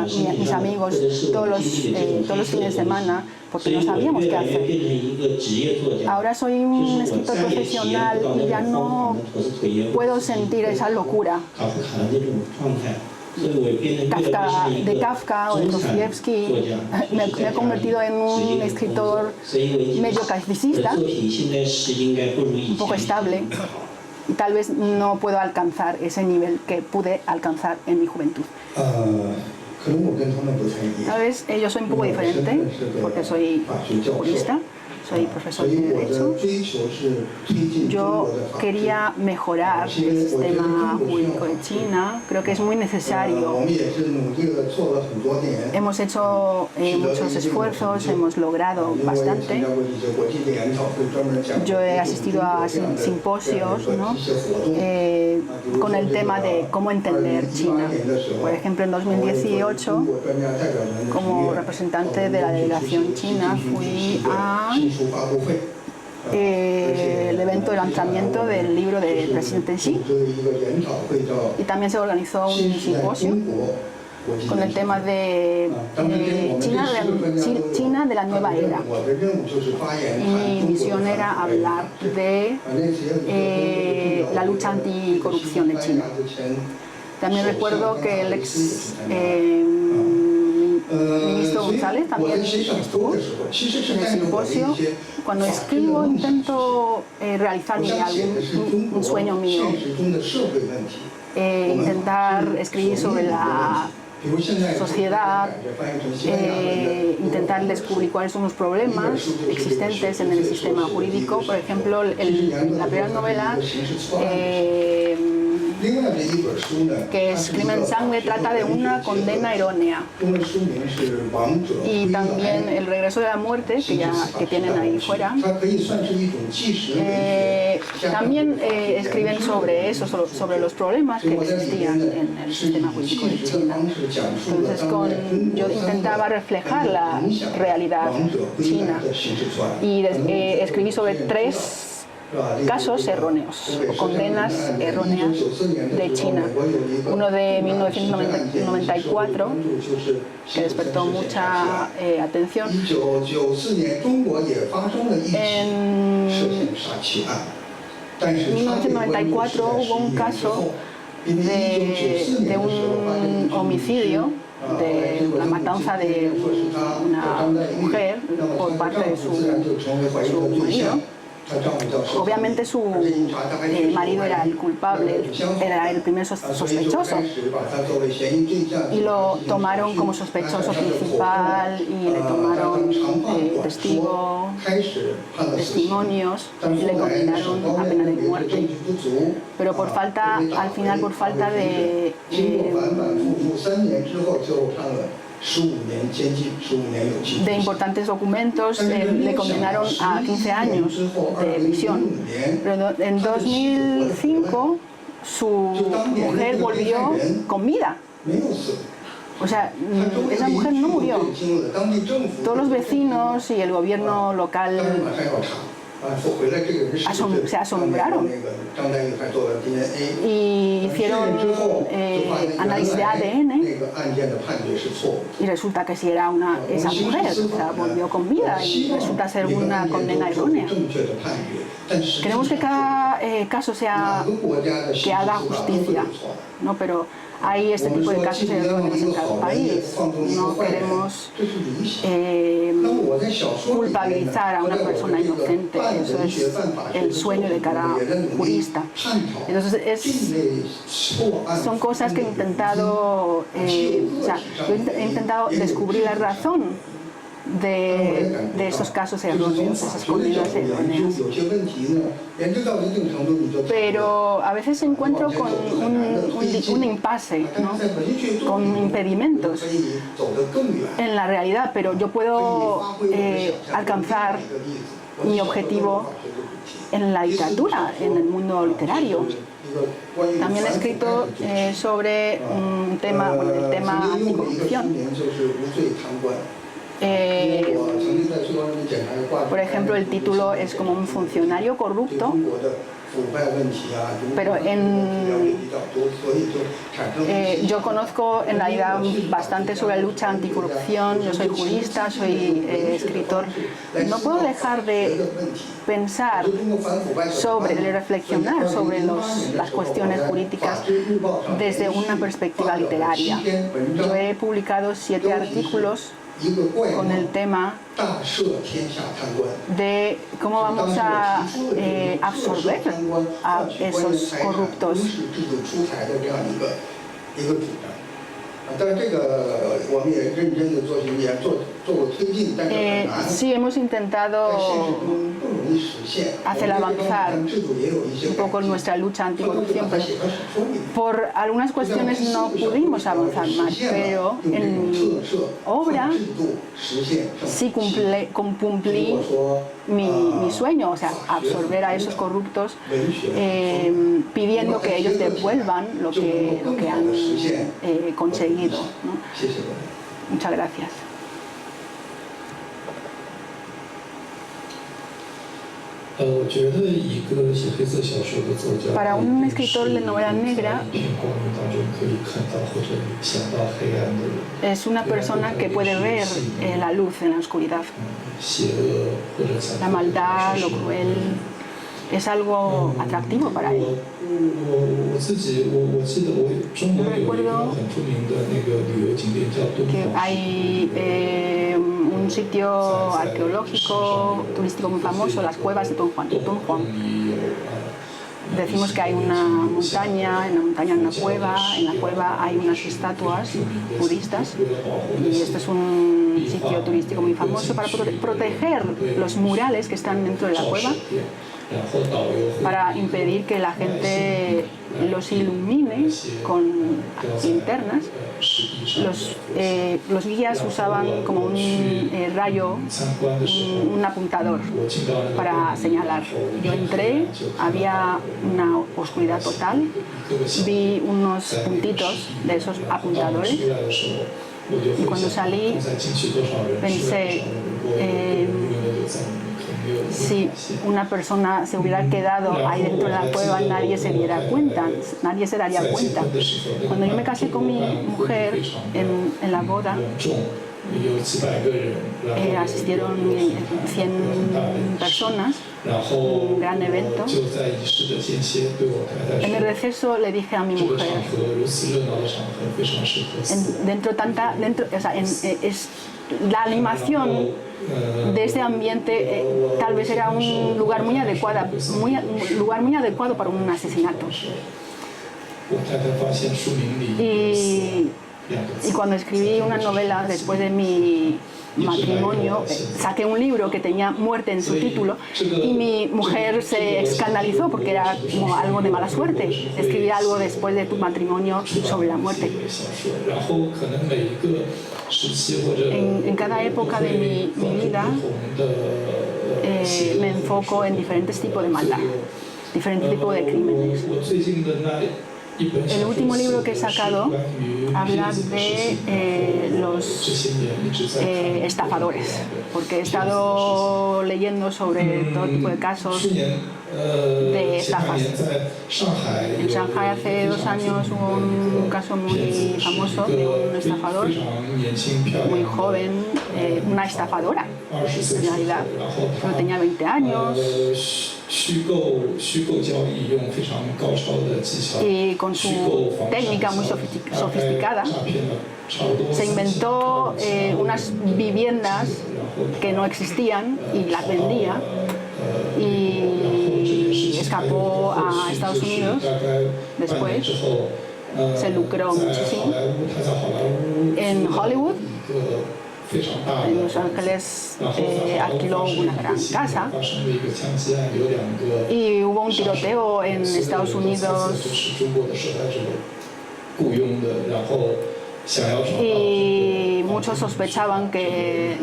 amigos todos los fines de semana, porque no sabíamos qué hacer. Ahora soy un escritor profesional y ya no puedo sentir esa locura. De Kafka o de Dostoyevsky, me he convertido en un escritor medio clasicista, un poco estable, y tal vez no puedo alcanzar ese nivel que pude alcanzar en mi juventud. Tal vez yo soy un poco diferente porque soy jurista, soy profesor de Derecho. Yo quería mejorar el sistema jurídico de China, creo que es muy necesario. Hemos hecho muchos esfuerzos, hemos logrado bastante. Yo he asistido a simposios, ¿no? Con el tema de cómo entender China. Por ejemplo, en 2018, como representante de la delegación china, fui a el evento de lanzamiento del libro del presidente Xi, y también se organizó un simposio con el tema de China de la nueva era. Y mi misión era hablar de la lucha anticorrupción de China. También recuerdo que el ex ministro González también estuvo en el simposio. Cuando escribo intento realizar un sueño mío, intentar escribir sobre la sociedad, intentar descubrir cuáles son los problemas existentes en el sistema jurídico. Por ejemplo, la primera novela, que es Crimen y Sangre, trata de una condena errónea, y también El regreso de la muerte, que tienen ahí fuera. También escriben sobre eso, sobre los problemas que existían en el sistema jurídico de China. Entonces yo intentaba reflejar la realidad china y escribí sobre 3 casos erróneos o condenas erróneas de China. Uno de 1994, que despertó mucha atención. En 1994 hubo un caso de un homicidio, de la matanza de una mujer por parte de su marido. Obviamente su marido era el culpable, era el primer sospechoso, y lo tomaron como sospechoso principal y le tomaron testimonios y le condenaron a pena de muerte. Pero al final por falta de importantes documentos, le condenaron a 15 años de prisión. Pero en 2005 su mujer volvió con vida. O sea, esa mujer no murió. Todos los vecinos y el gobierno local se asombraron y hicieron análisis de ADN y resulta que sí era esa mujer, o sea, volvió con vida y resulta ser una condena errónea. Queremos que cada caso que haga justicia, ¿no? Pero hay este tipo de casos erróneos en cada país. No queremos culpabilizar a una persona inocente. Eso es el sueño de cada jurista. Entonces son cosas que he intentado, yo he intentado descubrir la razón de esos casos erróneos, esas condenas erróneas. Pero a veces encuentro con un impasse, ¿no? Con impedimentos en la realidad, pero yo puedo alcanzar mi objetivo en la literatura, en el mundo literario. También he escrito sobre el tema anticorrupción. Por ejemplo, el título es como un funcionario corrupto, pero yo conozco en realidad bastante sobre la lucha anticorrupción. Yo soy jurista, soy escritor. No puedo dejar de pensar de reflexionar sobre las cuestiones políticas desde una perspectiva literaria. Yo he publicado 7 artículos con el tema de cómo vamos a absorber a esos corruptos. Sí, hemos intentado hacer avanzar un poco nuestra lucha anticorrupción, pero por algunas cuestiones no pudimos avanzar más, pero en mi obra sí cumplí mi sueño, o sea, absorber a esos corruptos pidiendo que ellos devuelvan lo que han conseguido, ¿no? Muchas gracias. Para un escritor de novela negra es una persona que puede ver la luz en la oscuridad. La maldad, lo cruel, es algo atractivo para él. Yo recuerdo que hay un sitio arqueológico, turístico muy famoso, las cuevas de Don Juan. Decimos que hay una montaña, en la montaña hay una cueva, en la cueva hay unas estatuas budistas y este es un sitio turístico muy famoso para proteger los murales que están dentro de la cueva, para impedir que la gente los ilumine con linternas. Los guías usaban como un rayo, un apuntador para señalar. Yo entré, había una oscuridad total, vi unos puntitos de esos apuntadores y cuando salí pensé, si una persona se hubiera quedado ahí dentro de la cueva, nadie se daría cuenta. Cuando yo me casé con mi mujer en la boda, asistieron 100 personas, un gran evento. En el receso le dije a mi mujer, la animación de este ambiente tal vez era un lugar muy adecuado para un asesinato. Y cuando escribí una novela después de mi matrimonio, saqué un libro que tenía muerte en su título y mi mujer se escandalizó porque era como algo de mala suerte, escribir algo después de tu matrimonio sobre la muerte. En cada época de mi vida me enfoco en diferentes tipos de maldad, diferentes tipos de crímenes. El último libro que he sacado habla de los estafadores, porque he estado leyendo sobre todo tipo de casos de estafas. En Shanghai hace 2 años hubo un caso muy famoso de un estafador muy joven, una estafadora en realidad, solo tenía 20 años. Y con su técnica muy sofisticada se inventó unas viviendas que no existían y las vendía y escapó a Estados Unidos. Después se lucró muchísimo. En Hollywood, en Los Ángeles, alquiló una gran casa y hubo un tiroteo en Estados Unidos y muchos sospechaban que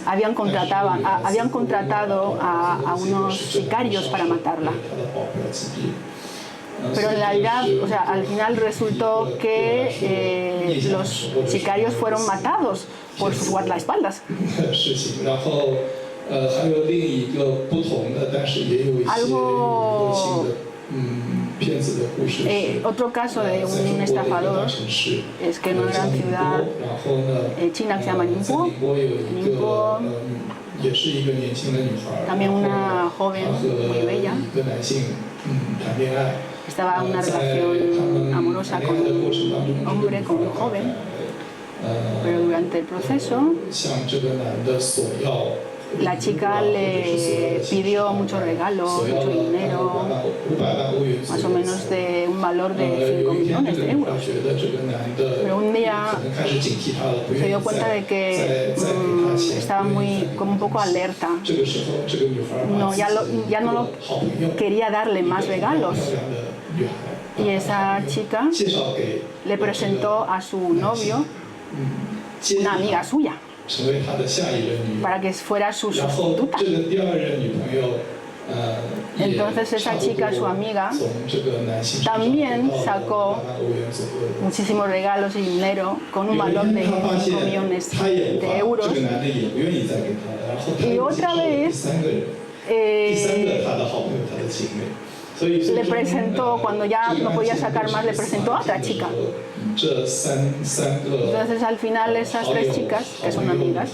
habían contratado a unos sicarios para matarla. Pero en realidad, o sea, al final resultó que los sicarios fueron matados por sus guardaespaldas. Otro caso de un estafador es que en una gran ciudad china que se llama Ningbo, también una joven muy bella estaba en una relación amorosa con un hombre, con un joven, pero durante el proceso la chica le pidió muchos regalos, mucho dinero, más o menos de un valor de 5 millones de euros. Pero un día se dio cuenta de que estaba como un poco alerta. No, ya no lo quería darle más regalos. Y esa chica le presentó a su novio una amiga suya para que fuera su sustituta. Entonces esa chica, su amiga, también sacó muchísimos regalos y dinero con un valor de 5 millones de euros. Y otra vez le presentó, cuando ya no podía sacar más, le presentó a otra chica. Entonces al final esas 3 chicas, que son amigas,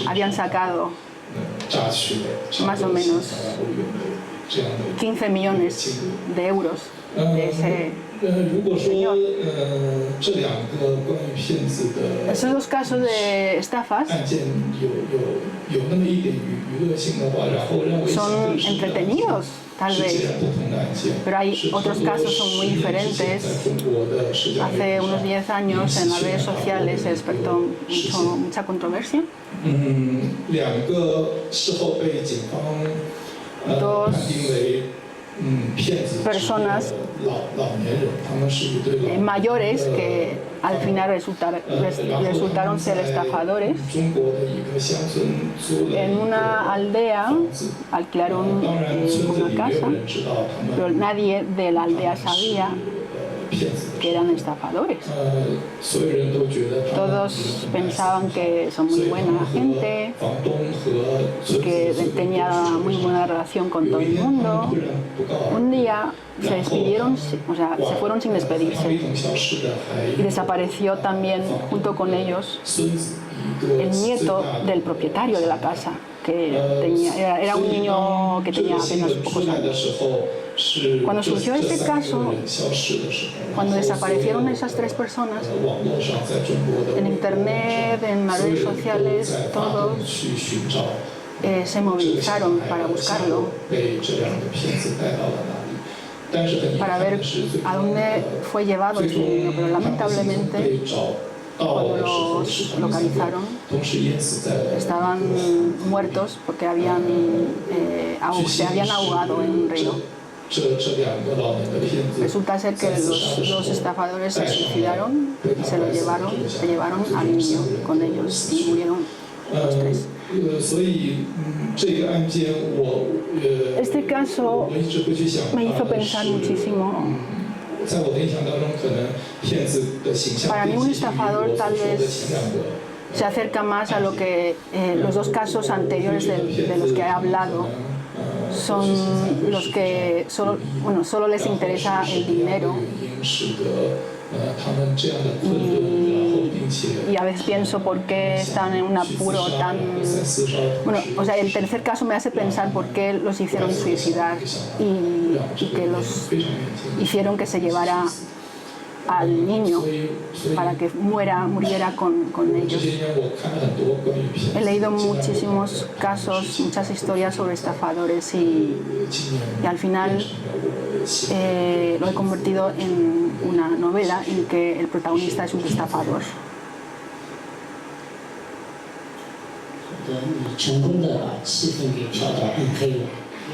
habían sacado más o menos 15 millones de euros de ese señor. Esos 2 casos de estafas son entretenidos, tal vez, pero hay otros casos son muy diferentes. Hace unos 10 años en las redes sociales se despertó mucha controversia. 2 personas mayores que al final resultaron ser estafadores. En una aldea alquilaron una casa, pero nadie de la aldea sabía que eran estafadores. Todos pensaban que son muy buena gente, que tenía muy buena relación con todo el mundo. Un día se despidieron, o sea, se fueron sin despedirse. Y desapareció también, junto con ellos, el nieto del propietario de la casa, que era un niño que tenía apenas pocos años. Cuando surgió este caso, cuando desaparecieron esas 3 personas, en internet, en las redes sociales, todos se movilizaron para buscarlo, para ver a dónde fue llevado este niño, pero lamentablemente cuando los localizaron estaban muertos porque se habían ahogado en un río. Resulta ser que los estafadores se suicidaron y se llevaron al niño con ellos y murieron los 3. Este caso me hizo pensar muchísimo. Para mí un estafador tal vez se acerca más a lo que los 2 casos anteriores de los que he hablado. Son los que solo les interesa el dinero. Y a veces pienso por qué están en un apuro tan... el tercer caso me hace pensar por qué los hicieron suicidar y que los hicieron que se llevara al niño para que muriera con ellos. He leído muchísimos casos, muchas historias sobre estafadores y al final lo he convertido en una novela en que el protagonista es un estafador.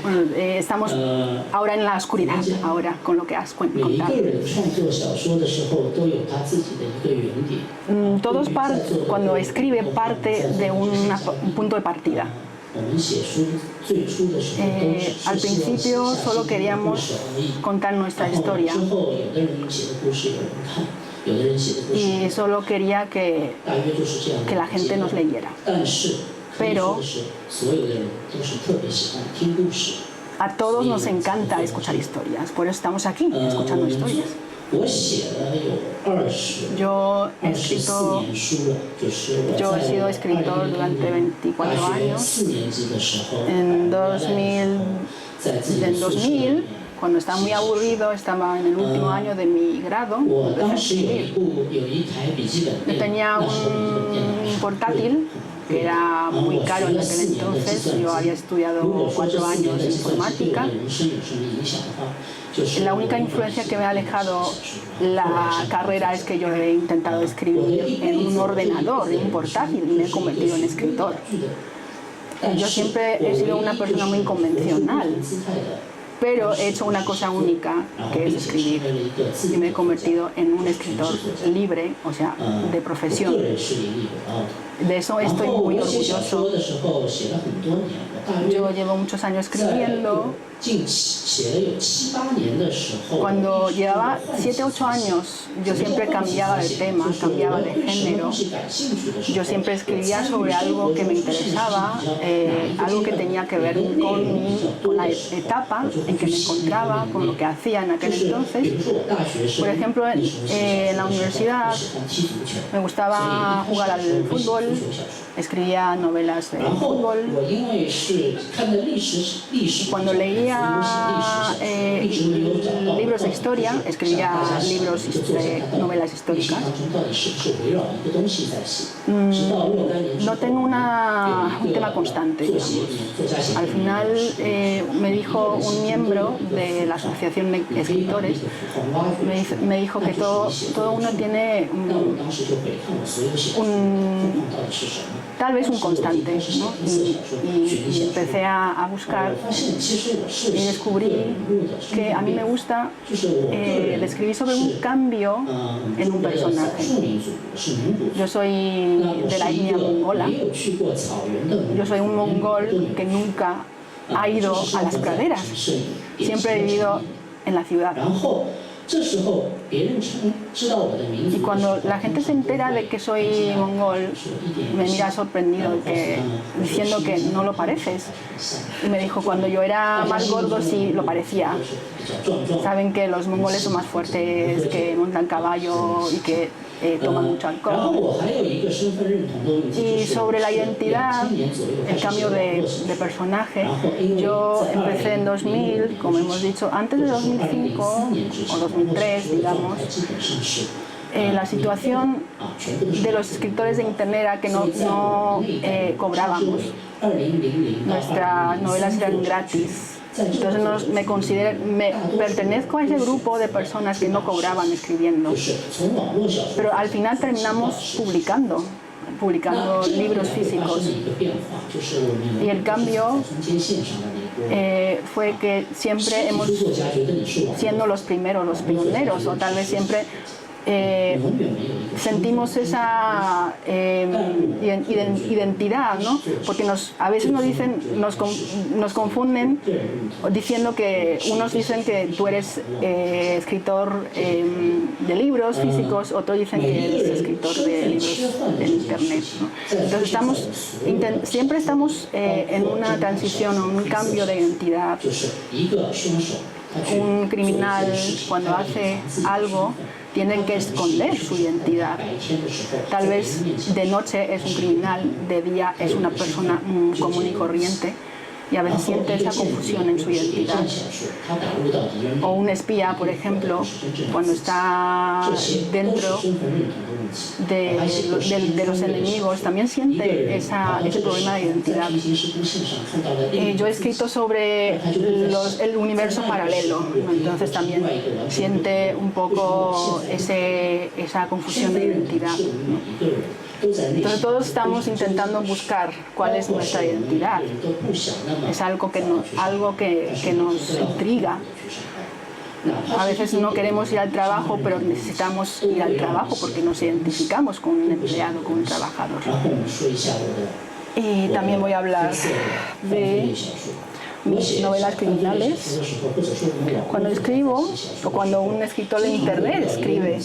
Bueno, estamos ahora en la oscuridad, ahora con lo que has contado. Todos cuando escribe parte de un punto de partida. Al principio solo queríamos contar nuestra historia y solo quería que la gente nos leyera. Pero a todos nos encanta escuchar historias, por eso estamos aquí, escuchando historias. Yo he sido escritor durante 24 años. En 2000, cuando estaba muy aburrido, estaba en el último año de mi grado, empecé a escribir. Yo tenía un portátil porque era muy caro en aquel entonces. Yo había estudiado 4 años de informática. La única influencia que me ha alejado la carrera es que yo he intentado escribir en un ordenador, en un portátil, y me he convertido en escritor. Yo siempre he sido una persona muy convencional, pero he hecho una cosa única, que es escribir. Y me he convertido en un escritor libre, o sea, de profesión. De eso estoy muy orgulloso. Yo llevo muchos años escribiendo. Cuando llevaba 7 u 8 años, yo siempre cambiaba de tema, cambiaba de género. Yo siempre escribía sobre algo que me interesaba, algo que tenía que ver con la etapa en que me encontraba, con lo que hacía en aquel entonces. Por ejemplo, en la universidad me gustaba jugar al fútbol, escribía novelas de fútbol. Cuando leía libros de historia, escribía libros de novelas históricas. No tengo un tema constante, digamos. Al final me dijo un miembro de la Asociación de Escritores, me dijo que todo uno tiene tal vez un constante, ¿no? Y empecé a buscar y descubrí que a mí me gusta describir sobre un cambio en un personaje. Yo soy de la etnia mongola. Yo soy un mongol que nunca ha ido a las praderas. Siempre he vivido en la ciudad. Y cuando la gente se entera de que soy mongol, me mira sorprendido, diciendo que no lo pareces. Y me dijo, cuando yo era más gordo sí lo parecía. Saben que los mongoles son más fuertes, que montan caballo y que toman mucho alcohol. Y sobre la identidad, el cambio de personaje, yo empecé en 2000, como hemos dicho, antes de 2005 o 2003, digamos. La situación de los escritores de internet era que no cobrábamos. Nuestras novelas eran gratis. Entonces me pertenezco a ese grupo de personas que no cobraban escribiendo. Pero al final terminamos publicando libros físicos. Y el cambio fue que siempre hemos, siendo los primeros, los pioneros, o tal vez siempre sentimos esa identidad, ¿no? Porque a veces nos confunden diciendo que unos dicen que tú eres escritor de libros físicos, otros dicen que eres escritor de libros en internet, ¿no? Entonces siempre estamos en una transición o un cambio de identidad. Un criminal, cuando hace algo, tiene que esconder su identidad. Tal vez de noche es un criminal, de día es una persona común y corriente, y a veces siente esa confusión en su identidad. O un espía, por ejemplo, cuando está dentro de los enemigos, también siente ese problema de identidad. Yo he escrito sobre el universo paralelo, entonces también siente un poco esa confusión de identidad, ¿no? Entonces todos estamos intentando buscar cuál es nuestra identidad. Es algo que nos intriga. A veces no queremos ir al trabajo, pero necesitamos ir al trabajo porque nos identificamos con un empleado, con un trabajador. Y también voy a hablar de mis novelas criminales. Cuando escribo, o cuando un escritor de internet escribe,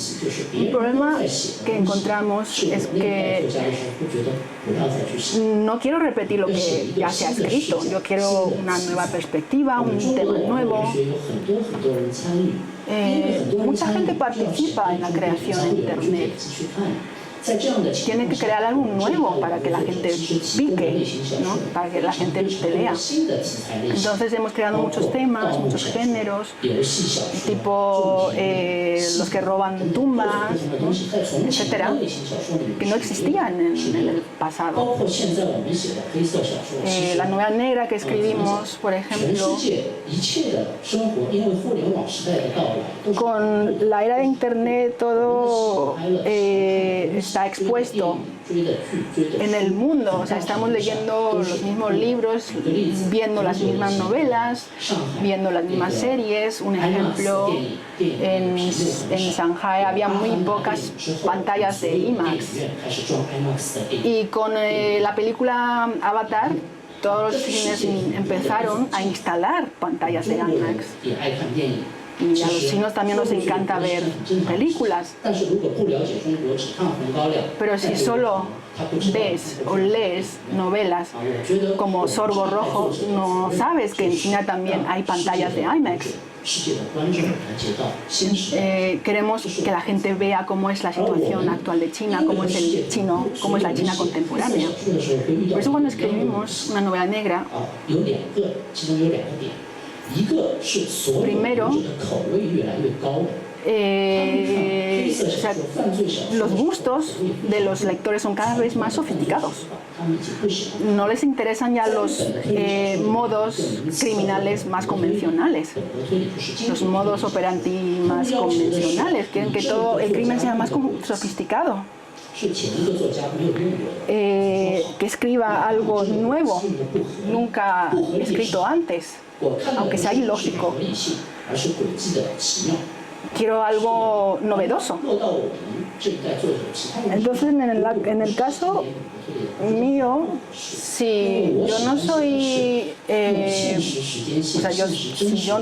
el problema que encontramos es que no quiero repetir lo que ya se ha escrito. Yo quiero una nueva perspectiva, un tema nuevo. Mucha gente participa en la creación de internet. Tiene que crear algo nuevo para que la gente pique, ¿no? Para que la gente te lea. Entonces hemos creado muchos temas, muchos géneros, tipo los que roban tumbas, ¿no? Etcétera, que no existían pasado. La novela negra que escribimos, por ejemplo, con la era de Internet todo está expuesto en el mundo, o sea, estamos leyendo los mismos libros, viendo las mismas novelas, viendo las mismas series. Un ejemplo, en Shanghai había muy pocas pantallas de IMAX y con la película Avatar todos los cines empezaron a instalar pantallas de IMAX. Y a los chinos también nos encanta ver películas. Pero si solo ves o lees novelas como Sorbo Rojo, no sabes que en China también hay pantallas de IMAX. Queremos que la gente vea cómo es la situación actual de China, cómo es la China contemporánea. Por eso cuando escribimos una novela negra, primero, los gustos de los lectores son cada vez más sofisticados. No les interesan ya los modos criminales más convencionales, los modos operandi más convencionales. Quieren que todo el crimen sea más sofisticado. Que escriba algo nuevo, nunca escrito antes, aunque sea ilógico. Quiero algo novedoso. Entonces, en el caso mío, si yo no soy, si yo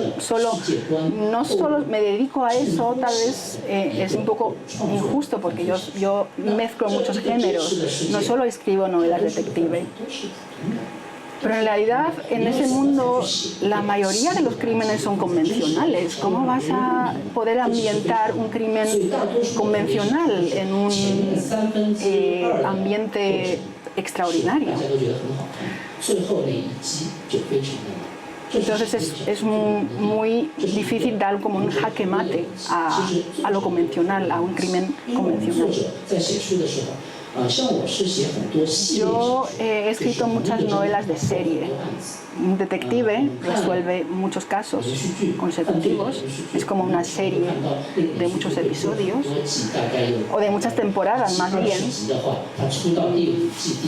no solo me dedico a eso, tal vez es un poco injusto porque yo mezclo muchos géneros, no solo escribo novelas detective. Pero en realidad, en ese mundo, la mayoría de los crímenes son convencionales. ¿Cómo vas a poder ambientar un crimen convencional en un ambiente extraordinario? Entonces es muy difícil dar como un jaque mate a lo convencional, a un crimen convencional. Yo he escrito muchas novelas de serie. Un detective resuelve muchos casos consecutivos. Es como una serie de muchos episodios, o de muchas temporadas más bien.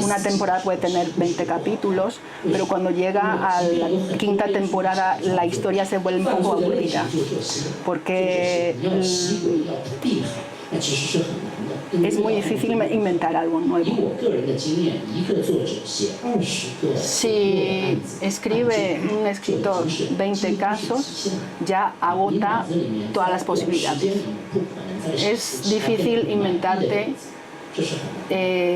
Una temporada puede tener 20 capítulos, pero cuando llega a la quinta temporada la historia se vuelve un poco aburrida, porque es muy difícil inventar algo nuevo. Si escribe un escritor 20 casos, ya agota todas las posibilidades. Es difícil inventarte,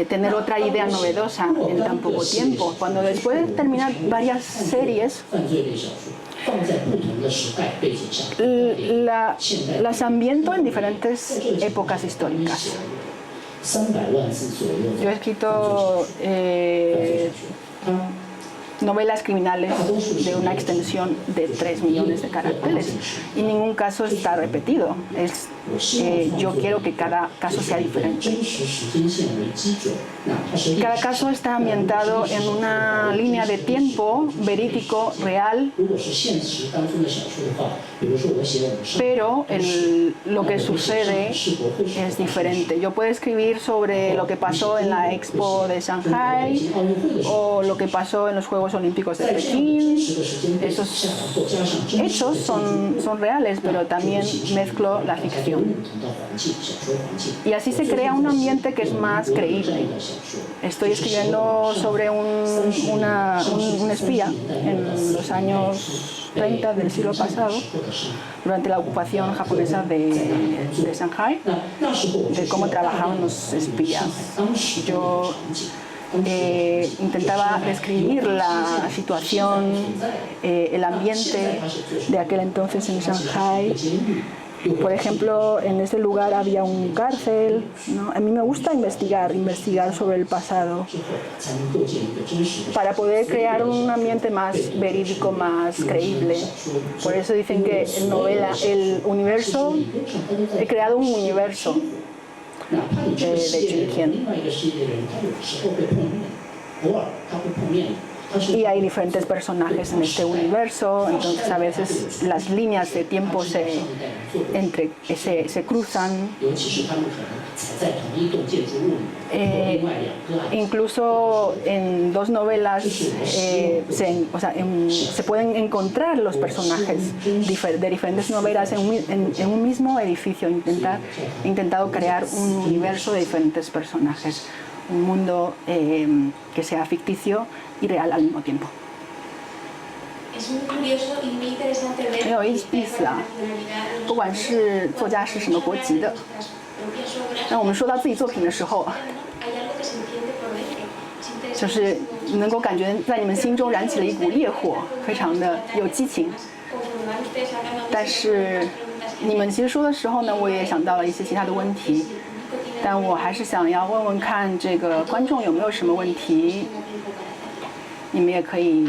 tener otra idea novedosa en tan poco tiempo. Cuando después de terminar varias series, las ambiento en diferentes épocas históricas. Yo he escrito novelas criminales de una extensión de 3 millones de caracteres y en ningún caso está repetido. Yo quiero que cada caso sea diferente. Cada caso está ambientado en una línea de tiempo verídico, real, pero lo que sucede es diferente. Yo puedo escribir sobre lo que pasó en la Expo de Shanghai o lo que pasó en los Juegos Olímpicos de Pekín. Esos hechos son reales, pero también mezclo la ficción. Y así se crea un ambiente que es más creíble. Estoy escribiendo sobre un espía en los años 30 del siglo pasado, durante la ocupación japonesa de Shanghai, de cómo trabajaban los espías. Yo intentaba describir la situación, el ambiente de aquel entonces en Shanghai. Por ejemplo, en ese lugar había un cárcel, ¿no? A mí me gusta investigar sobre el pasado para poder crear un ambiente más verídico, más creíble. Por eso dicen que en novela, el universo, he creado un universo. de Churiquien. Y hay diferentes personajes en este universo, entonces a veces las líneas de tiempo se cruzan. Incluso en dos novelas se pueden encontrar los personajes de diferentes novelas en un mismo edificio. He intentado crear un universo de diferentes personajes, un mundo que sea ficticio y real al mismo tiempo.
Es muy curioso y muy interesante ver
很有意思啊，不管是作家是什么国籍的，那我们说到自己作品的时候，就是能够感觉在你们心中燃起了一股烈火，非常的有激情。但是你们其实说的时候呢，我也想到了一些其他的问题，但我还是想要问问看这个观众有没有什么问题。你们也可以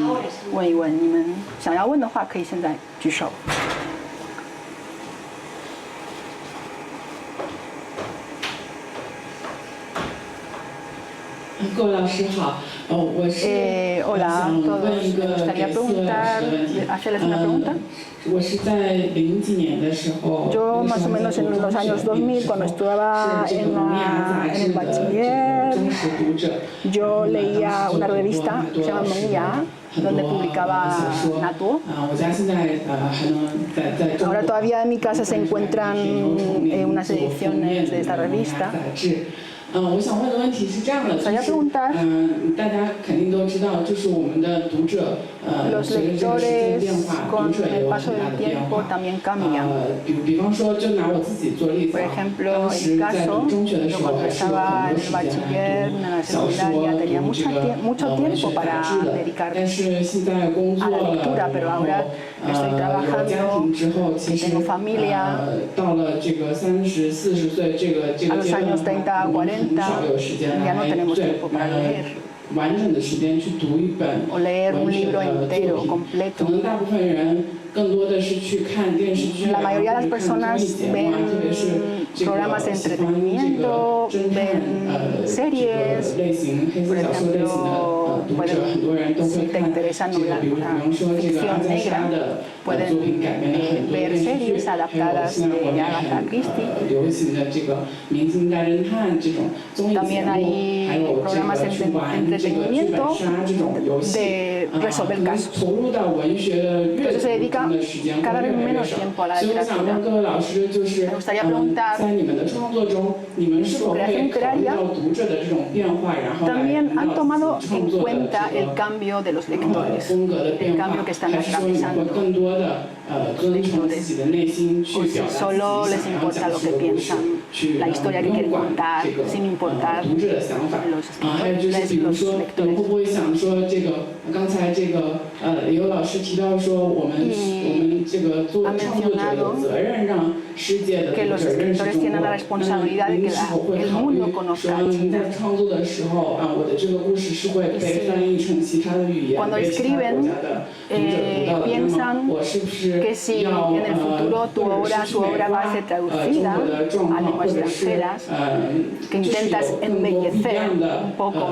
问一问，你们想要问的话，可以现在举手。
各位老师好，我是想问一个给Celeste的问题。我是在零几年的时候，
Yo más o menos en los años 2000, cuando estudiaba en el bachiller, yo leía una revista que se llama Monía, donde publicaba Natuo. Ahora todavía en mi casa se encuentran unas ediciones de esta revista.
我想问的问题是这样的，就是大家肯定都知道，就是我们的读者随着这个时间变化，读者也有很大的变化。比方说，就拿我自己做例子啊，当时在读中学的时候，还是有很多时间来读小说、读这个文学杂志的。但是现在工作了，然后有家庭之后，其实到了这个30、40岁这个阶段。 很少有时间来完整的时间去读一本文学的作品，可能大部分人更多的是去看电视剧啊，去看综艺节目啊，特别是这个喜欢这个侦探这个类型黑色小说类型的读者，很多人都会看这个，比方说这个阿加莎的作品改编了很多电视剧，还有现在我们很流行的这个明星大侦探这种综艺节目，还有这个去玩这个剧本杀这种游戏，投入到文学的阅读的时间会越来越少。所以我想问各位老师，就是在你们的创作中，你们是否会考虑到读者的这种变化，然后来引导自己创作的这个风格的变化，还是说你们会更多的遵从自己的内心去表达自己想要讲述的故事，去不管这个读者的想法？还有就是比如说，你会不会想说这个刚才这个李优老师提到说我们这个做创作者有责任让世界的读者认识中国，那您是否会考虑说您在创作的时候我的这个故事是会被翻译成其他的语言，被其他国家的读者读到的？那么我是不是要对中国的状况，或者是就是有更多不一样的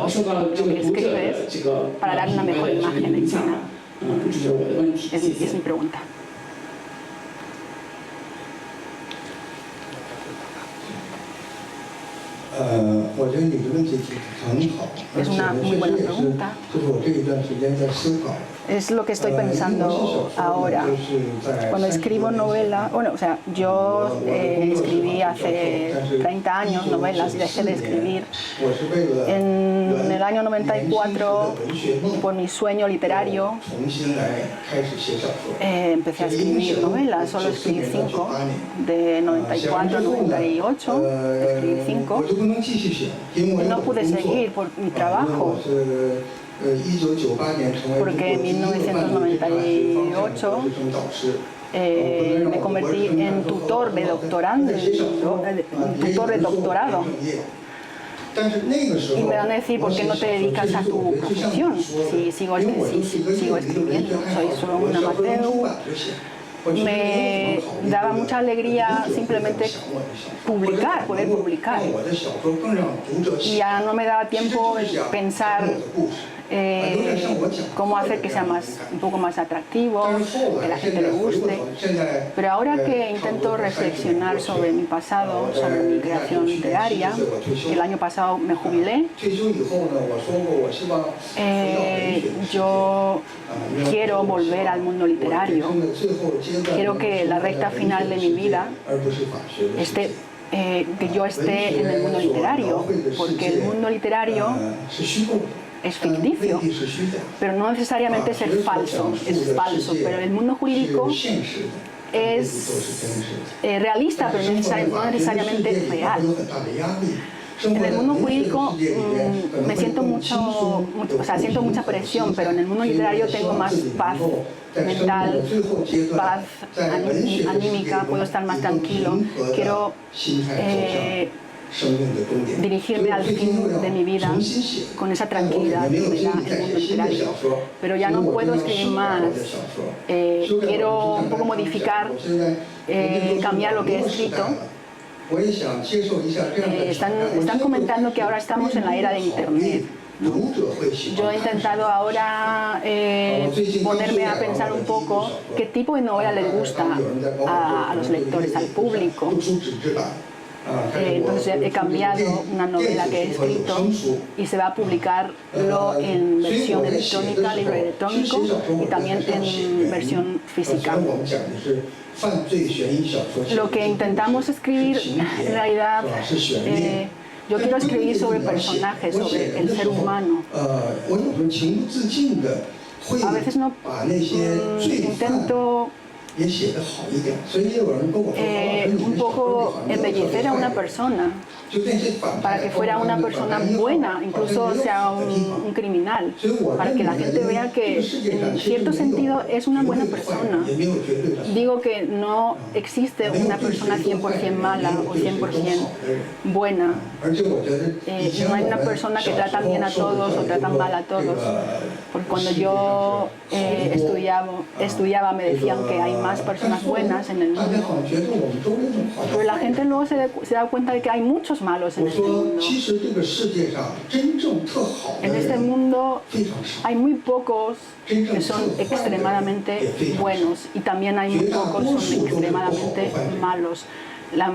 受到这个读者的这个影响呢？这是我的问题，谢谢。
我觉得你的问题很好，而且这是我这一段时间在思考。
Es lo que estoy pensando ahora. Cuando escribo novela, bueno, o sea, yo escribí hace 30 años novelas y dejé de escribir. En el año 94, por mi sueño literario, empecé a escribir novelas, solo escribí 5, de 94 a 98, escribí 5. No pude seguir por mi trabajo. Porque en 1998 me convertí en tutor de doctorado. Y me van a decir, ¿por qué no te dedicas a tu profesión? Si sigo escribiendo, soy solo un amateur. me daba mucha alegría simplemente publicar, poder publicar. Y ya no me daba tiempo de pensar cómo hacer que sea un poco más atractivo, que la gente le guste. Pero ahora que intento reflexionar sobre mi pasado, sobre mi creación literaria, el año pasado me jubilé, yo quiero volver al mundo literario. Quiero que la recta final de mi vida que yo esté en el mundo literario, porque el mundo literario es ficticio, pero no necesariamente es falso, pero el mundo jurídico es realista, pero no necesariamente real. En el mundo jurídico me siento siento mucha presión, pero en el mundo literario tengo más paz mental, paz anímica, puedo estar más tranquilo. Quiero dirigirme al fin de mi vida con esa tranquilidad que me da el mundo literario. Pero ya no puedo escribir más. Quiero un poco modificar, cambiar lo que he escrito. Están comentando que ahora estamos en la era de Internet, ¿no? Yo he intentado ahora ponerme a pensar un poco qué tipo de novela les gusta a los lectores, al público. Entonces he cambiado una novela que he escrito y se va a publicarlo en versión electrónica, libro electrónico, y también en versión física. Lo que intentamos escribir, en realidad, yo quiero escribir sobre personajes, sobre el ser humano. A veces no intento un poco embellecer a una persona para que fuera una persona buena, incluso sea un criminal, para que la gente vea que en cierto sentido es una buena persona. Digo que no existe una persona 100% mala o 100% buena. No hay una persona que trata bien a todos o trata mal a todos. Porque cuando yo estudiaba me decían que hay más personas buenas en el mundo. Pero la gente luego se da cuenta de que hay muchos malos en este mundo. En este mundo hay muy pocos que son extremadamente buenos y también hay muy pocos que son extremadamente malos. La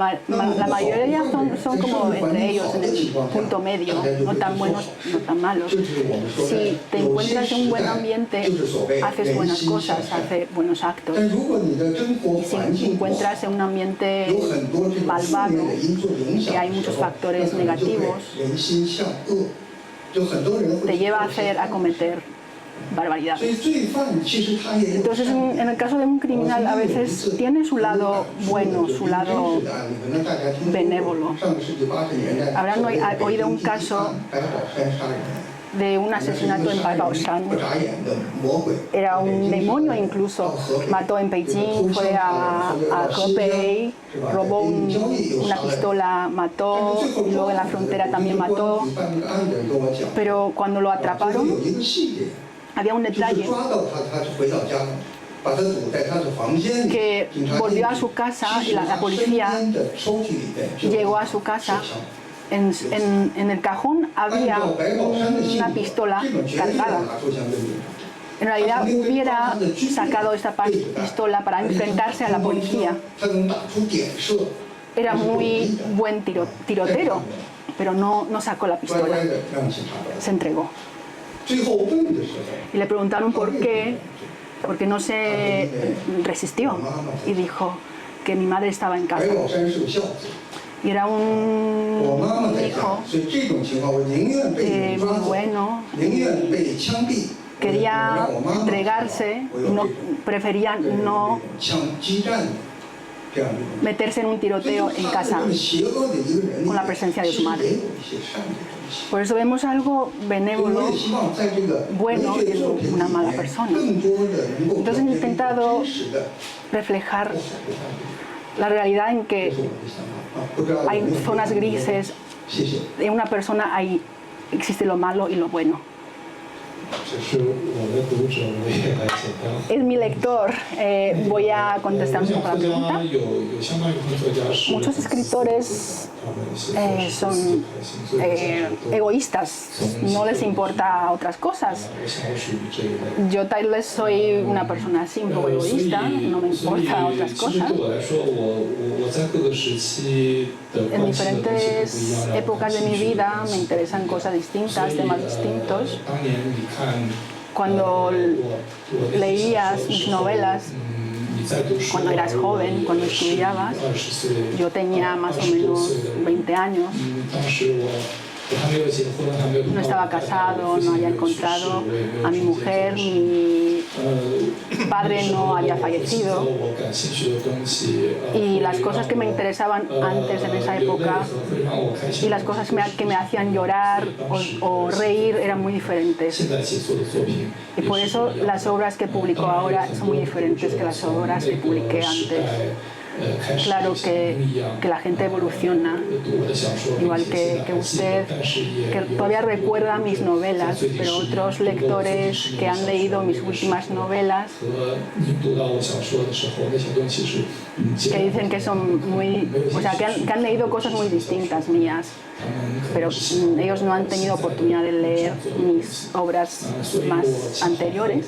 mayoría son como entre ellos, en el punto medio, no tan buenos, no tan malos. Si te encuentras en un buen ambiente, haces buenas cosas, haces buenos actos. Y si te encuentras en un ambiente malvado, que hay muchos factores negativos, te lleva a cometer barbaridades. Entonces, en el caso de un criminal, a veces tiene su lado bueno, su lado benévolo. Habrán oído un caso de un asesinato en Bai Baoshan. Era un demonio incluso. Mató en Beijing, fue a Hebei, robó una pistola, mató, y luego en la frontera también mató. Pero cuando lo atraparon, había un detalle que volvió a su casa y la policía llegó a su casa. En el cajón había una pistola cargada. En realidad hubiera sacado esta pistola para enfrentarse a la policía. Era muy buen tirotero, pero no sacó la pistola. Se entregó. Y le preguntaron por qué, porque no se resistió. Y dijo que mi madre estaba en casa. Y era un hijo muy bueno. Quería entregarse, prefería no meterse en un tiroteo en casa con la presencia de su madre. Por eso vemos algo benévolo, bueno, en una mala persona. Entonces he intentado reflejar la realidad en que hay zonas grises. En una persona existe lo malo y lo bueno. Es mi lector. Voy a contestar un poco la pregunta. Muchos escritores son egoístas, no les importa otras cosas. Yo tal vez soy una persona así, un poco egoísta, no me importa otras cosas. En diferentes épocas de mi vida me interesan cosas distintas, temas distintos. Cuando leías mis novelas, cuando eras joven, cuando estudiabas, yo tenía más o menos 20 años. No estaba casado, no había encontrado a mi mujer, mi padre no había fallecido. Y las cosas que me interesaban antes en esa época y las cosas que me hacían llorar o reír eran muy diferentes. Y por eso las obras que publico ahora son muy diferentes que las obras que publiqué antes. Claro que la gente evoluciona, igual que usted, que todavía recuerda mis novelas, pero otros lectores que han leído mis últimas novelas, que dicen que son muy, o sea, que han leído cosas muy distintas mías, pero ellos no han tenido oportunidad de leer mis obras más anteriores.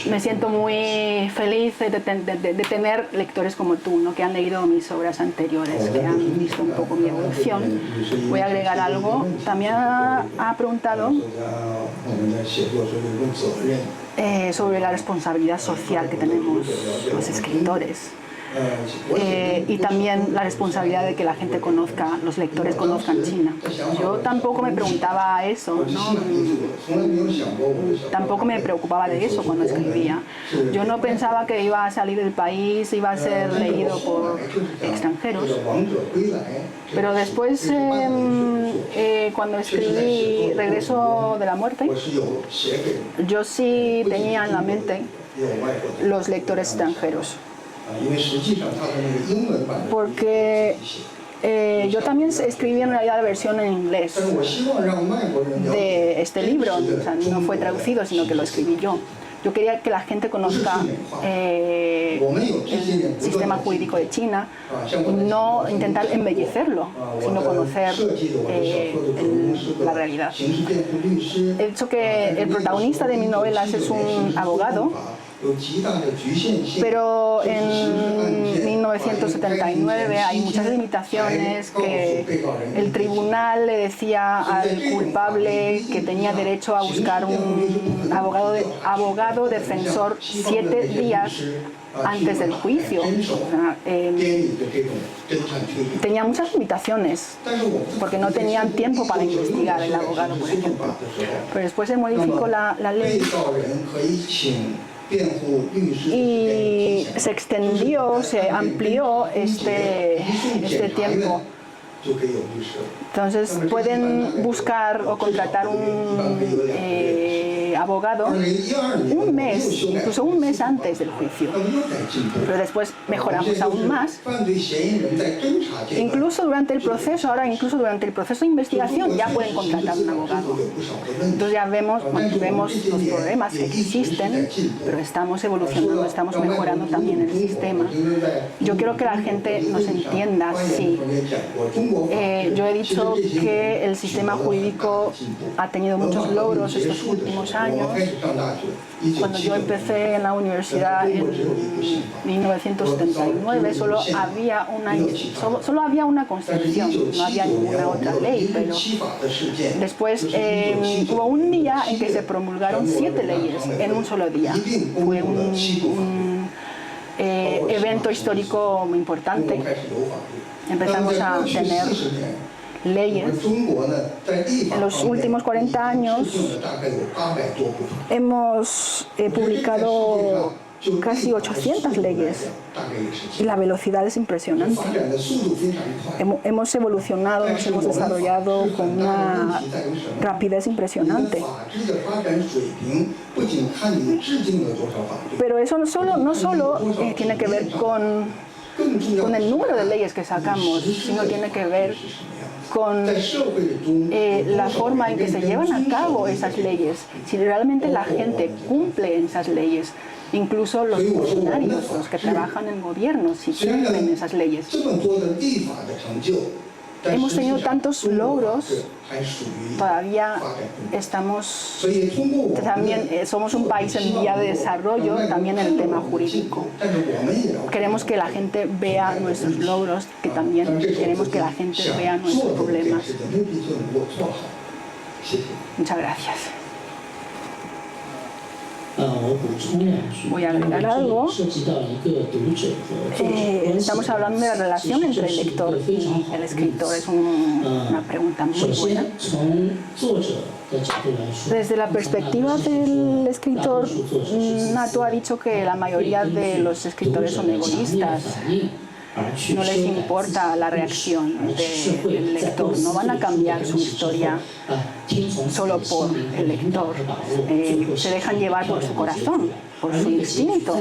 Me siento muy feliz de tener lectores como tú, ¿no? Que han leído mis obras anteriores, que han visto un poco mi evolución. Voy a agregar algo. También ha preguntado sobre la responsabilidad social que tenemos los escritores. Y también la responsabilidad de que la gente conozca, los lectores conozcan China. Yo tampoco me preguntaba eso, ¿no? Tampoco me preocupaba de eso cuando escribía. Yo no pensaba que iba a salir del país, iba a ser leído por extranjeros. Pero después, cuando escribí Regreso de la Muerte, yo sí tenía en la mente los lectores extranjeros. Porque yo también escribí en realidad la versión en inglés de este libro, o sea, no fue traducido, sino que lo escribí yo. Yo quería que la gente conozca el sistema jurídico de China, no intentar embellecerlo, sino conocer la realidad. He dicho que el protagonista de mis novelas es un abogado, pero en 1979 hay muchas limitaciones, que el tribunal le decía al culpable que tenía derecho a buscar un abogado defensor 7 días antes del juicio. Tenía muchas limitaciones porque no tenían tiempo para investigar el abogado, por ejemplo. Pero después se modificó la ley y se extendió, se amplió este tiempo. Entonces pueden buscar o contratar un abogado un mes, incluso un mes antes del juicio. Pero después mejoramos aún más. Incluso durante el proceso, de investigación ya pueden contratar un abogado. Entonces ya vemos los problemas que existen, pero estamos evolucionando, estamos mejorando también el sistema. Yo quiero que la gente nos entienda, sí. Yo he dicho que el sistema jurídico ha tenido muchos logros estos últimos años. Cuando yo empecé en la universidad en 1979, solo había una constitución, no había ninguna otra ley, pero después hubo un día en que se promulgaron 7 leyes en un solo día. Fue un evento histórico muy importante. Empezamos a tener leyes. En los últimos 40 años hemos publicado casi 800 leyes y la velocidad es impresionante. Hemos evolucionado, nos hemos desarrollado con una rapidez impresionante. Pero eso no solo tiene que ver con el número de leyes que sacamos, sino tiene que ver con la forma en que se llevan a cabo esas leyes, si realmente la gente cumple esas leyes, incluso los funcionarios, los que trabajan en gobierno, si cumplen esas leyes. Hemos tenido tantos logros, todavía somos un país en vía de desarrollo, también en el tema jurídico. Queremos que la gente vea nuestros logros, que también queremos que la gente vea nuestros problemas. Muchas gracias. Voy a agregar algo. Estamos hablando de la relación entre el lector y el escritor. Es una pregunta muy buena. Desde la perspectiva del escritor, Nato ha dicho que la mayoría de los escritores son egoístas. No les importa la reacción del lector, no van a cambiar su historia solo por el lector. Se dejan llevar por su corazón, por su instinto.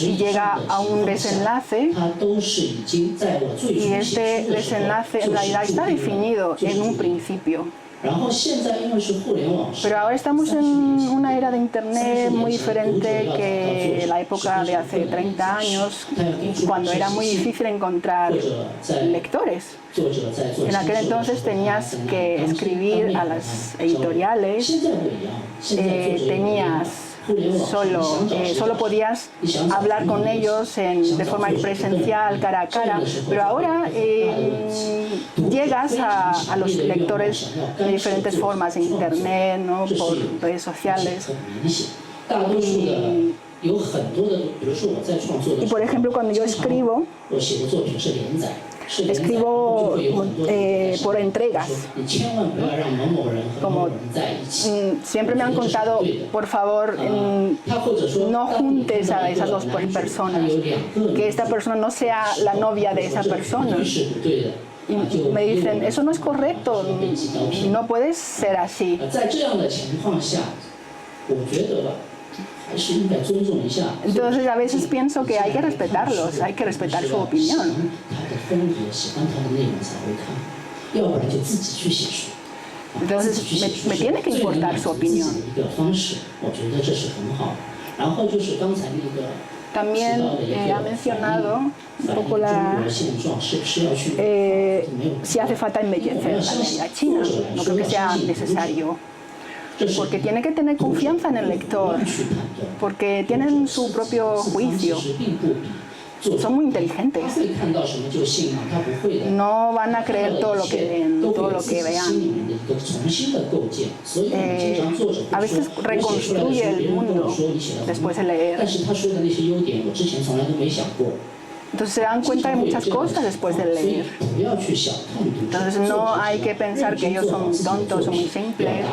Y llega a un desenlace, y este desenlace en realidad está definido en un principio. Pero ahora estamos en una era de Internet muy diferente que la época de hace 30 años, cuando era muy difícil encontrar lectores. En aquel entonces tenías que escribir a las editoriales, solo podías hablar con ellos de forma presencial, cara a cara, pero ahora llegas a los lectores de diferentes formas, en internet, ¿no? Por redes sociales. Y por ejemplo, cuando yo escribo por entregas. Como siempre me han contado, por favor, no juntes a esas dos personas, que esta persona no sea la novia de esa persona. Y me dicen, eso no es correcto, no puedes ser así. Entonces a veces pienso que hay que respetarlos, hay que respetar su opinión. Entonces me tiene que importar su opinión. También ha mencionado un poco si hace falta embellecer la realidad china. No creo que sea necesario, porque tiene que tener confianza en el lector, porque tienen su propio juicio. Son muy inteligentes. No van a creer todo lo que leen, todo lo que vean. A veces reconstruye el mundo después de leer. Entonces se dan cuenta de muchas cosas después de leer. Entonces no hay que pensar que ellos son tontos o muy simples.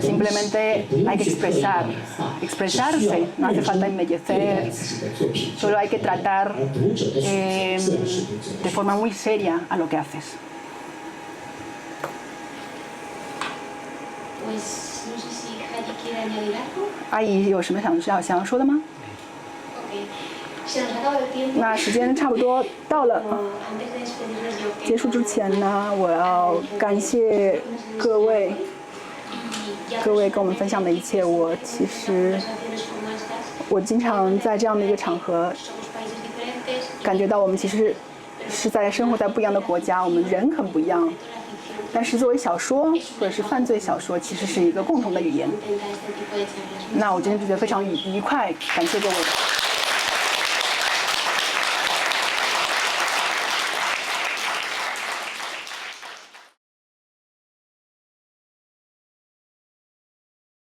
Simplemente hay que expresarse. No hace falta embellecer. Solo hay que tratar de forma muy seria a lo que haces.
Pues no sé si Heidi quiere añadir algo.
阿姨有什么想要说的吗？ 那时间差不多到了，结束之前呢，我要感谢各位跟我们分享的一切。我经常在这样的一个场合，感觉到我们其实是在生活在不一样的国家，我们人很不一样，但是作为小说或者是犯罪小说，其实是一个共同的语言。那我今天就觉得非常愉快，感谢各位。